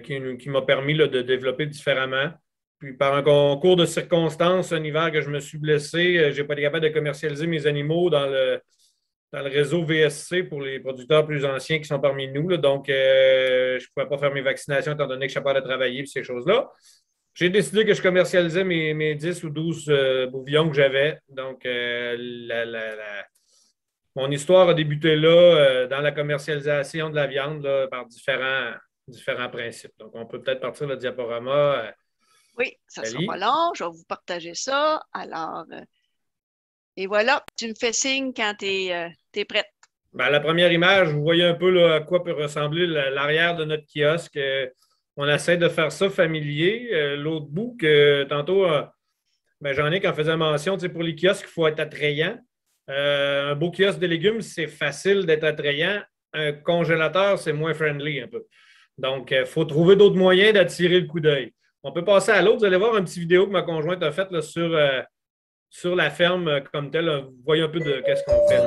qui m'a permis là, de développer différemment. Puis par un concours de circonstances, un hiver que je me suis blessé, je n'ai pas été capable de commercialiser mes animaux dans le réseau VSC pour les producteurs plus anciens qui sont parmi nous. Là. Donc, je ne pouvais pas faire mes vaccinations étant donné que je suis capable de travailler et ces choses-là. J'ai décidé que je commercialisais mes 10 ou 12 bouvillons que j'avais. Donc, mon histoire a débuté là, dans la commercialisation de la viande là, par différents principes. Donc, on peut peut-être partir le diaporama. Oui, ça ne sera pas Ali. long. Je vais vous partager ça. Alors, et voilà, tu me fais signe quand tu es prête. Ben, la première image, vous voyez un peu là, à quoi peut ressembler l'arrière de notre kiosque. On essaie de faire ça familier. L'autre bout que tantôt, Jean-Nic en faisait mention, pour les kiosques, il faut être attrayant. Un beau kiosque de légumes, c'est facile d'être attrayant. Un congélateur, c'est moins friendly un peu. Donc, il faut trouver d'autres moyens d'attirer le coup d'œil. On peut passer à l'autre. Vous allez voir une petite vidéo que ma conjointe a faite là, sur la ferme comme telle. Vous voyez un peu de qu'est-ce qu'on fait.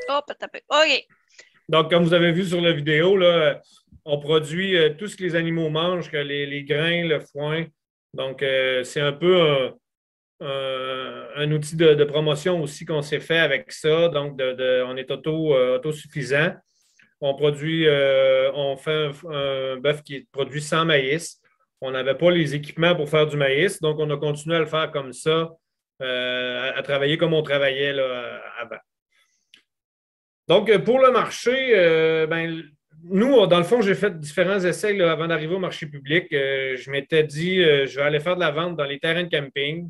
Hop, OK. Donc, comme vous avez vu sur la vidéo, là, On produit tout ce que les animaux mangent, que les grains, le foin. Donc, c'est un peu un outil de promotion aussi qu'on s'est fait avec ça. Donc, on est autosuffisant. On fait un bœuf qui est produit sans maïs. On n'avait pas les équipements pour faire du maïs, donc on a continué à le faire comme ça, à travailler comme on travaillait là, avant. Donc, pour le marché, nous, dans le fond, j'ai fait différents essais là, avant d'arriver au marché public. Je m'étais dit, je vais aller faire de la vente dans les terrains de camping.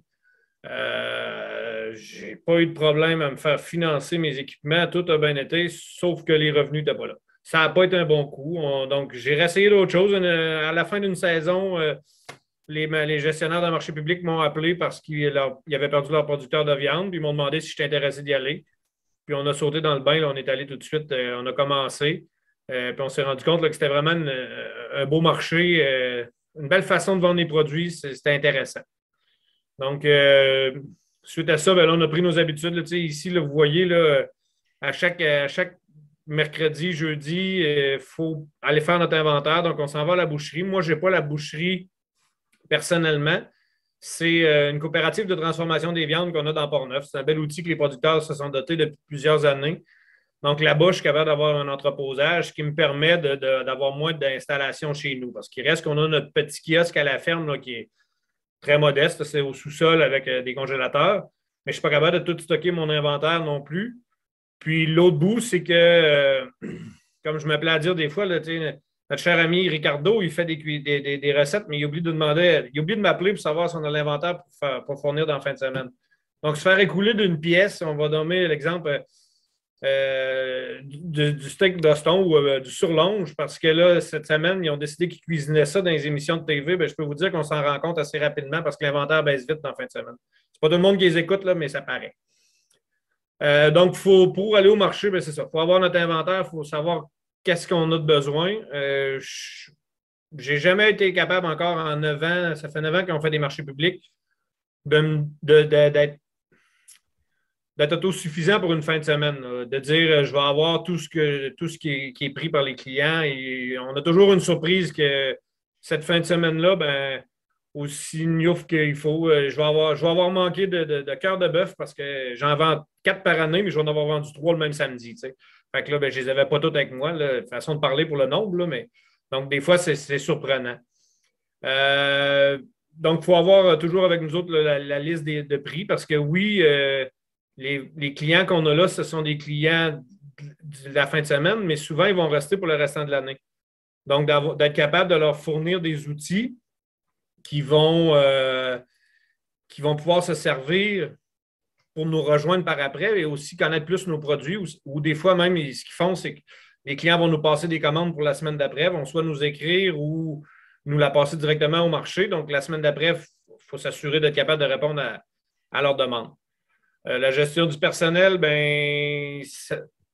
Je n'ai pas eu de problème à me faire financer mes équipements. Tout a bien été, sauf que les revenus n'étaient pas là. Ça n'a pas été un bon coup. Donc, j'ai réessayé d'autres choses. À la fin d'une saison, les gestionnaires d'un marché public m'ont appelé parce qu'ils avaient perdu leur producteur de viande. Puis ils m'ont demandé si j'étais intéressé d'y aller. Puis on a sauté dans le bain. Là, on est allé tout de suite. On a commencé. Puis on s'est rendu compte là, que c'était vraiment un beau marché. Une belle façon de vendre les produits. C'était intéressant. Donc, suite à ça, là, on a pris nos habitudes. Là, ici, là, vous voyez, là, à chaque mercredi, jeudi, il faut aller faire notre inventaire. Donc, on s'en va à la boucherie. Moi, je n'ai pas la boucherie personnellement. C'est une coopérative de transformation des viandes qu'on a dans Port-Neuf. C'est un bel outil que les producteurs se sont dotés depuis plusieurs années. Donc, là-bas, je suis capable d'avoir un entreposage qui me permet d'avoir moins d'installations chez nous. Parce qu'il reste qu'on a notre petit kiosque à la ferme là, qui est très modeste. C'est au sous-sol avec des congélateurs. Mais je ne suis pas capable de tout stocker mon inventaire non plus. Puis l'autre bout, c'est que, comme je m'appelais à dire des fois, là, notre cher ami Ricardo, il fait des recettes, mais il oublie de m'appeler pour savoir si on a l'inventaire pour fournir dans la fin de semaine. Donc, se faire écouler d'une pièce, on va donner l'exemple du steak Boston ou du surlonge, parce que là, cette semaine, ils ont décidé qu'ils cuisinaient ça dans les émissions de TV. Bien, je peux vous dire qu'on s'en rend compte assez rapidement parce que l'inventaire baisse vite dans la fin de semaine. C'est pas tout le monde qui les écoute, là, mais ça paraît. Donc, pour aller au marché, c'est ça. Il faut avoir notre inventaire, il faut savoir qu'est-ce qu'on a de besoin. J'ai jamais été capable encore en 9 ans, ça fait 9 ans qu'on fait des marchés publics, d'être autosuffisant pour une fin de semaine. Là. De dire je vais avoir tout ce qui est pris par les clients. Et on a toujours une surprise que cette fin de semaine-là, aussi gnouf qu'il faut. Je vais avoir manqué de cœur de bœuf parce que j'en vends 4 par année, mais je vais en avoir vendu 3 le même samedi. T'sais. Fait que là, je ne les avais pas toutes avec moi. Là, façon de parler pour le nombre, là, mais donc des fois, c'est surprenant. Donc, il faut avoir toujours avec nous autres la liste de prix parce que oui, les clients qu'on a là, ce sont des clients de la fin de semaine, mais souvent, ils vont rester pour le restant de l'année. Donc, d'être capable de leur fournir des outils qui vont pouvoir se servir pour nous rejoindre par après et aussi connaître plus nos produits ou des fois même, ce qu'ils font, c'est que les clients vont nous passer des commandes pour la semaine d'après, vont soit nous écrire ou nous la passer directement au marché. Donc, la semaine d'après, il faut s'assurer d'être capable de répondre à leurs demandes. La gestion du personnel,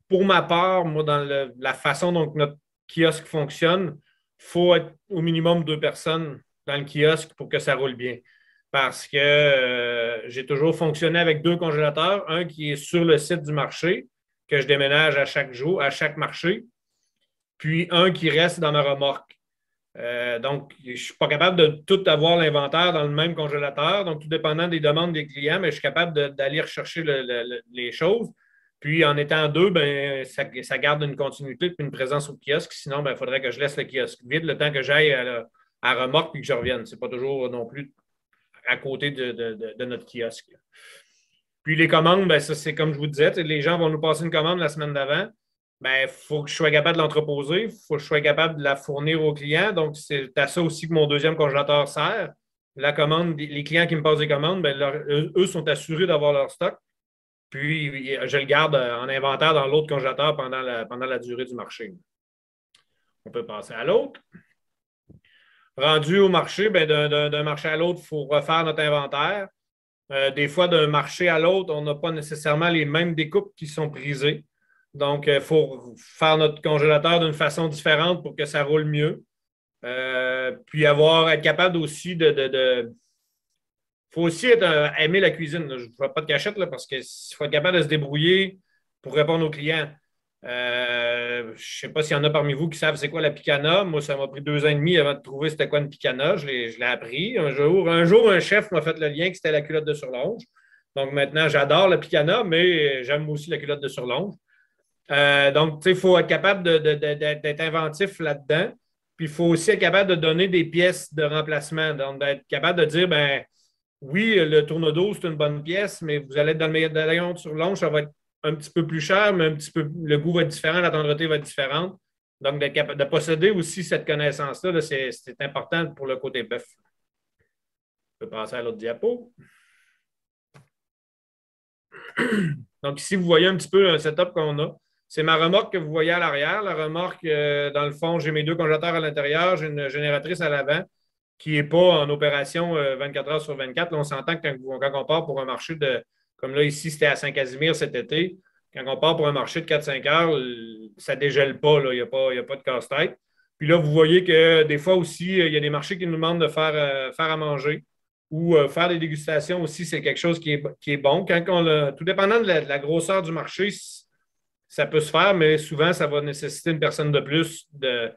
pour ma part, moi, dans la façon dont notre kiosque fonctionne, il faut être au minimum 2 personnes dans le kiosque pour que ça roule bien. Parce que j'ai toujours fonctionné avec 2 congélateurs, un qui est sur le site du marché, que je déménage à chaque jour, à chaque marché, puis un qui reste dans ma remorque. Donc, je ne suis pas capable de tout avoir l'inventaire dans le même congélateur. Donc, tout dépendant des demandes des clients, mais je suis capable d'aller rechercher les choses. Puis, en étant 2, ça garde une continuité et une présence au kiosque. Sinon, il faudrait que je laisse le kiosque vide le temps que j'aille à remorque et que je revienne. Ce n'est pas toujours non plus à côté de notre kiosque. Puis, les commandes, ça, c'est comme je vous disais, les gens vont nous passer une commande la semaine d'avant. Il faut que je sois capable de l'entreposer, il faut que je sois capable de la fournir aux clients. Donc, c'est à ça aussi que mon deuxième congélateur sert. La commande, les clients qui me passent des commandes, eux sont assurés d'avoir leur stock. Puis, je le garde en inventaire dans l'autre congélateur pendant la durée du marché. On peut passer à l'autre. Rendu au marché, d'un marché à l'autre, il faut refaire notre inventaire. Des fois, d'un marché à l'autre, on n'a pas nécessairement les mêmes découpes qui sont prisées. Donc, il faut faire notre congélateur d'une façon différente pour que ça roule mieux. Puis être capable aussi Il faut aussi aimer la cuisine. Là. Je ne fais pas de cachette là, parce qu'il faut être capable de se débrouiller pour répondre aux clients. Je ne sais pas s'il y en a parmi vous qui savent c'est quoi la picana. Moi, ça m'a pris 2 ans et demi avant de trouver c'était quoi une picana. Je l'ai appris. Un jour, un chef m'a fait le lien que c'était la culotte de surlonge. Donc maintenant, j'adore la picana, mais j'aime aussi la culotte de surlonge. Donc, il faut être capable d'être inventif là-dedans. Puis, il faut aussi être capable de donner des pièces de remplacement. Donc, d'être capable de dire, ben oui, le tourne-dos, c'est une bonne pièce, mais vous allez être dans le médaillon de surlonge, ça va être un petit peu plus cher, mais le goût va être différent, la tendreté va être différente. Donc, de posséder aussi cette connaissance-là, là, c'est important pour le côté bœuf. On peut passer à l'autre diapo. Donc, ici, vous voyez un petit peu un setup qu'on a. C'est ma remorque que vous voyez à l'arrière. La remorque, dans le fond, j'ai mes 2 congélateurs à l'intérieur, j'ai une génératrice à l'avant qui n'est pas en opération 24 heures sur 24. Là, on s'entend que quand on part pour un marché comme là, ici, c'était à Saint-Casimir cet été, quand on part pour un marché de 4-5 heures, ça ne dégèle pas, il n'y a pas de casse-tête. Puis là, vous voyez que des fois aussi, il y a des marchés qui nous demandent de faire à manger ou faire des dégustations aussi, c'est quelque chose qui est bon. Tout dépendant de la grosseur du marché, ça peut se faire, mais souvent, ça va nécessiter une personne de plus de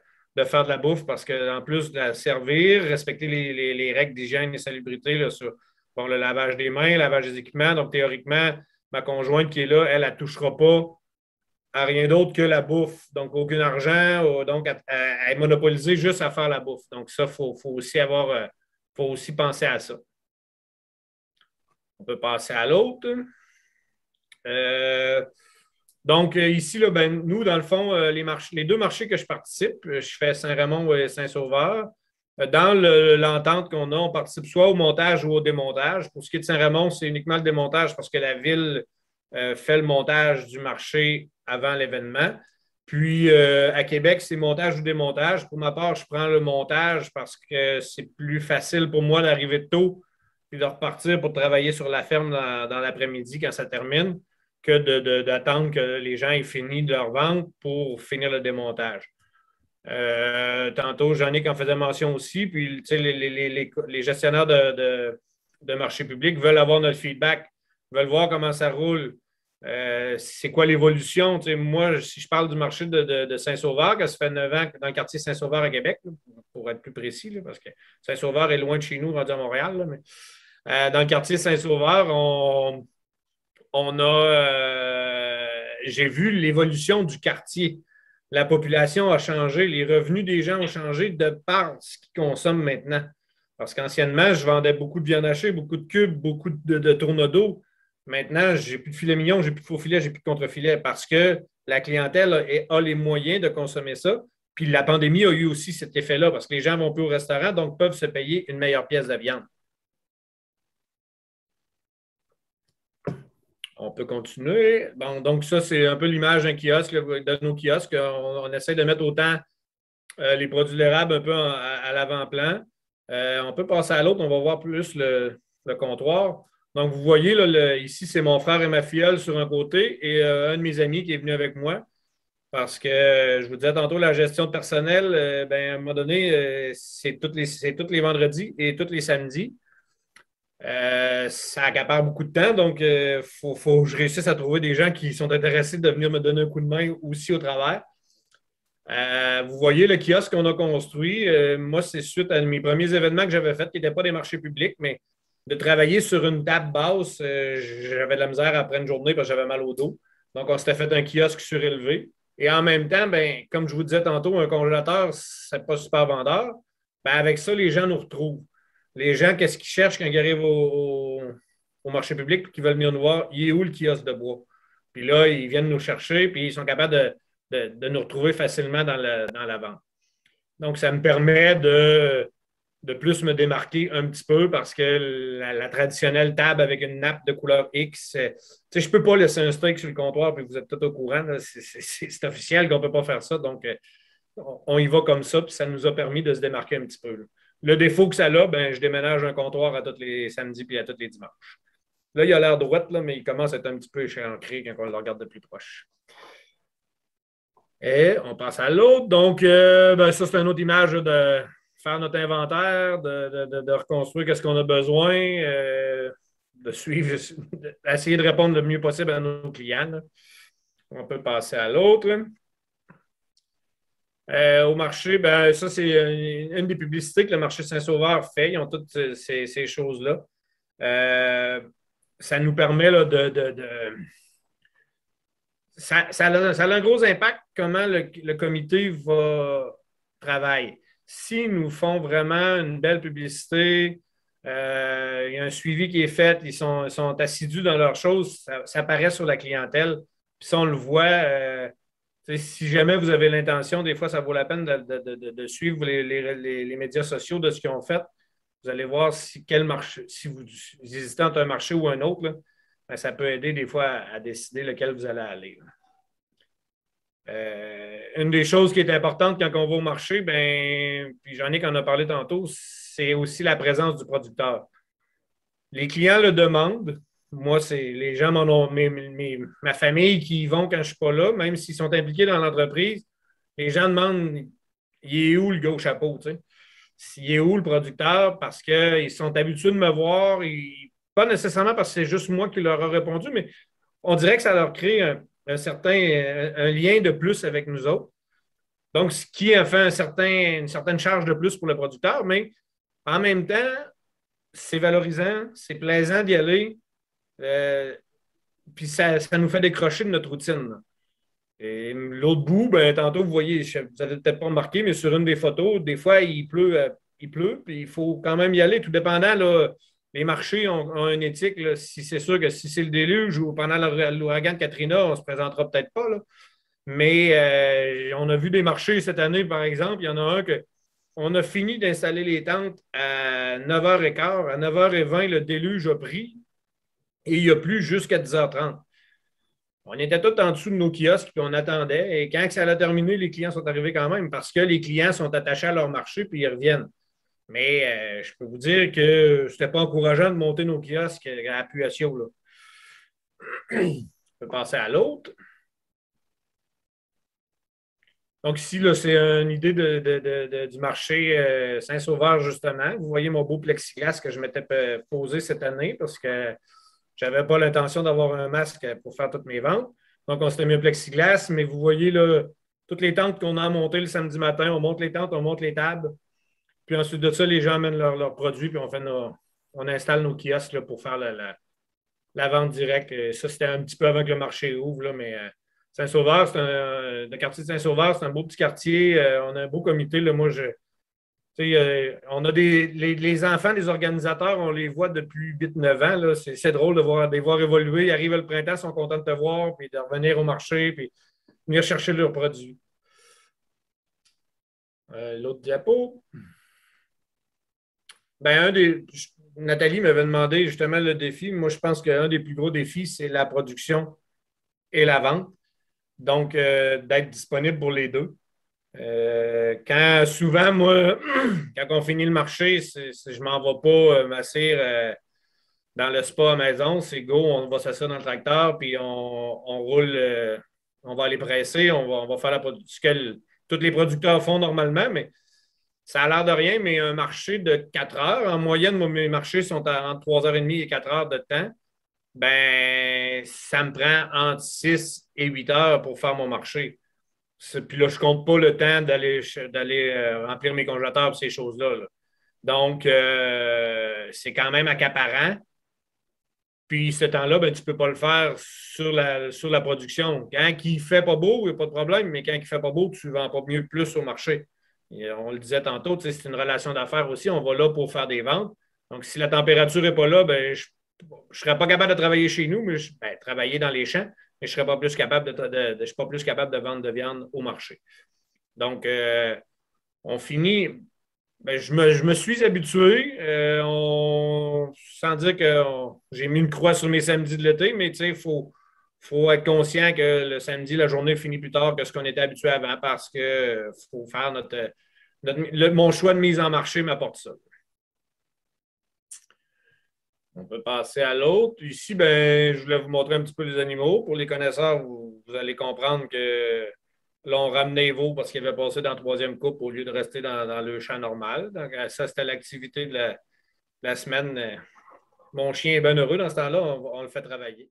faire de la bouffe parce qu'en plus de la servir, respecter les règles d'hygiène et de salubrité là, sur le lavage des mains, le lavage des équipements. Donc, théoriquement, ma conjointe qui est là, elle ne touchera pas à rien d'autre que la bouffe. Donc, aucun argent. Donc, elle est monopolisée juste à faire la bouffe. Donc, ça, il faut aussi penser à ça. On peut passer à l'autre. Donc, ici, là, ben, nous, dans le fond, les 2 marchés que je participe, je fais Saint-Raymond et Saint-Sauveur. Dans l'entente qu'on a, on participe soit au montage ou au démontage. Pour ce qui est de Saint-Raymond, c'est uniquement le démontage parce que la ville fait le montage du marché avant l'événement. Puis, à Québec, c'est montage ou démontage. Pour ma part, je prends le montage parce que c'est plus facile pour moi d'arriver tôt et de repartir pour travailler sur la ferme dans l'après-midi quand ça termine que d'attendre que les gens aient fini de leur vente pour finir le démontage. Tantôt, Jean-Nic en faisait mention aussi, puis les gestionnaires de marché public veulent avoir notre feedback, veulent voir comment ça roule. C'est quoi l'évolution? Moi, si je parle du marché de Saint-Sauveur, que ça fait 9 ans dans le quartier Saint-Sauveur à Québec, pour être plus précis, là, parce que Saint-Sauveur est loin de chez nous, rendu à Montréal, là, mais dans le quartier Saint-Sauveur, j'ai vu l'évolution du quartier. La population a changé, les revenus des gens ont changé de par ce qu'ils consomment maintenant. Parce qu'anciennement, je vendais beaucoup de viande hachée, beaucoup de cubes, beaucoup de tourne-dos. Maintenant, j'ai plus de filet mignon, j'ai plus de faux filet, j'ai plus de contre-filet parce que la clientèle a les moyens de consommer ça. Puis la pandémie a eu aussi cet effet-là parce que les gens vont plus au restaurant, donc peuvent se payer une meilleure pièce de viande. On peut continuer. Bon, donc, ça, c'est un peu l'image d'un kiosque, de nos kiosques. On essaie de mettre autant les produits de l'érable un peu à l'avant-plan. On peut passer à l'autre, on va voir plus le comptoir. Donc, vous voyez, là, ici, c'est mon frère et ma filleule sur un côté et un de mes amis qui est venu avec moi. Parce que, je vous disais tantôt, la gestion de personnel, ben, à un moment donné, c'est tous les vendredis et tous les samedis. Ça accapare beaucoup de temps, donc il faut que je réussisse à trouver des gens qui sont intéressés de venir me donner un coup de main aussi au travers. Vous voyez le kiosque qu'on a construit. Moi, c'est suite à mes premiers événements que j'avais faits, qui n'étaient pas des marchés publics, mais de travailler sur une table basse, j'avais de la misère après une journée parce que j'avais mal au dos. Donc, on s'était fait un kiosque surélevé. Et en même temps, ben, comme je vous disais tantôt, un congélateur, c'est pas super vendeur. Ben, avec ça, les gens nous retrouvent. Les gens, qu'est-ce qu'ils cherchent quand ils arrivent au marché public et qu'ils veulent venir nous voir? Il est où le kiosque de bois? Puis là, ils viennent nous chercher, puis ils sont capables de nous retrouver facilement dans la vente. Donc, ça me permet de plus me démarquer un petit peu parce que la traditionnelle table avec une nappe de couleur X, je ne peux pas laisser un steak sur le comptoir, puis vous êtes tout au courant. C'est officiel qu'on ne peut pas faire ça. Donc, on y va comme ça, puis ça nous a permis de se démarquer un petit peu. Là. Le défaut que ça a, ben, je déménage un comptoir à tous les samedis puis à tous les dimanches. Là, il a l'air droite, là, mais il commence à être un petit peu échancré quand on le regarde de plus proche. Et on passe à l'autre. Donc, ben, ça, c'est une autre image de faire notre inventaire, de reconstruire ce qu'on a besoin, de suivre, d'essayer de répondre le mieux possible à nos clients. Là. On peut passer à l'autre. Au marché, ben, ça, c'est une des publicités que le marché Saint-Sauveur fait. Ils ont toutes ces choses-là. Ça nous permet là, ça a un gros impact comment le comité va travailler. S'ils nous font vraiment une belle publicité, il y a un suivi qui est fait, ils sont assidus dans leurs choses, ça apparaît sur la clientèle. Puis si on le voit, si jamais vous avez l'intention, des fois, ça vaut la peine de suivre les médias sociaux de ce qu'ils ont fait. Vous allez voir quel marché, si vous hésitez entre un marché ou un autre, là, ben, ça peut aider des fois à décider lequel vous allez aller. Une des choses qui est importante quand on va au marché, ben, puis Jean-Nic en a parlé tantôt, c'est aussi la présence du producteur. Les clients le demandent. Moi, c'est les gens ma famille qui y vont quand je ne suis pas là, même s'ils sont impliqués dans l'entreprise, les gens demandent il est où le gars au chapeau, tu sais? Il est où le producteur? Parce qu'ils sont habitués de me voir, pas nécessairement parce que c'est juste moi qui leur ai répondu, mais on dirait que ça leur crée un lien de plus avec nous autres. Donc, ce qui a fait une certaine charge de plus pour le producteur, mais en même temps, c'est valorisant, c'est plaisant d'y aller. Puis ça nous fait décrocher de notre routine. Là. Et l'autre bout, ben, tantôt, vous voyez, vous n'avez peut-être pas remarqué, mais sur une des photos, des fois, il pleut, puis il faut quand même y aller, tout dépendant. Là, les marchés ont une éthique. Là, si c'est sûr que si c'est le déluge ou pendant l'ouragan de Katrina, on ne se présentera peut-être pas. Là. Mais on a vu des marchés cette année, par exemple. Il y en a un que on a fini d'installer les tentes à 9h15. À 9h20, le déluge a pris et il n'y a plus jusqu'à 10h30. On était tous en dessous de nos kiosques puis on attendait. Et quand ça a terminé, les clients sont arrivés quand même parce que les clients sont attachés à leur marché puis ils reviennent. Mais je peux vous dire que ce n'était pas encourageant de monter nos kiosques à Appuyation. Là. On peut passer à l'autre. Donc, ici, là, c'est une idée du marché Saint-Sauveur, justement. Vous voyez mon beau plexiglas que je m'étais posé cette année parce que je n'avais pas l'intention d'avoir un masque pour faire toutes mes ventes. Donc, on s'était mis un plexiglas, mais vous voyez là, toutes les tentes qu'on a montées le samedi matin. On monte les tentes, on monte les tables. Puis ensuite de ça, les gens amènent leurs produits, puis on installe nos kiosques là, pour faire la vente directe. Et ça, c'était un petit peu avant que le marché ouvre, là, mais Saint-Sauveur, le quartier de Saint-Sauveur, c'est un beau petit quartier. On a un beau comité. Là, moi, on a les enfants des organisateurs, on les voit depuis 8-9 ans. Là. C'est drôle de les voir évoluer. Ils arrivent le printemps, ils sont contents de te voir, puis de revenir au marché, puis venir chercher leurs produits. L'autre diapo. Ben, Nathalie m'avait demandé justement le défi. Moi, je pense qu'un des plus gros défis, c'est la production et la vente. Donc, d'être disponible pour les deux. Quand souvent, moi, quand on finit le marché, je ne m'en vais pas m'asseoir dans le spa à maison. C'est go, on va s'asseoir dans le tracteur, puis on roule, on va aller presser, on va faire ce que tous les producteurs font normalement, mais ça a l'air de rien, mais un marché de 4 heures, en moyenne, mes marchés sont entre 3h30 et 4 heures de temps. Ben, ça me prend entre 6 et 8 heures pour faire mon marché. Puis là, je ne compte pas le temps d'aller remplir mes congélateurs et ces choses-là. Là. Donc, c'est quand même accaparant. Puis ce temps-là, ben, tu ne peux pas le faire sur la production. Quand il ne fait pas beau, il n'y a pas de problème, mais quand il ne fait pas beau, tu ne vends pas mieux plus au marché. Et on le disait tantôt, c'est une relation d'affaires aussi. On va là pour faire des ventes. Donc, si la température n'est pas là, ben, je ne serais pas capable de travailler chez nous, mais travailler dans les champs, mais je ne serais pas plus capable je suis pas plus capable de vendre de viande au marché. Donc, on finit. Ben, je me suis habitué, sans dire que j'ai mis une croix sur mes samedis de l'été, mais il faut être conscient que le samedi, la journée finit plus tard que ce qu'on était habitué avant parce qu'il faut faire mon choix de mise en marché m'apporte ça. On peut passer à l'autre. Ici, ben, je voulais vous montrer un petit peu les animaux. Pour les connaisseurs, vous allez comprendre que là, on ramenait les veaux parce qu'ils avaient passé dans la troisième coupe au lieu de rester dans le champ normal. Donc, ça, c'était l'activité de la semaine. Mon chien est bien heureux dans ce temps-là. On le fait travailler.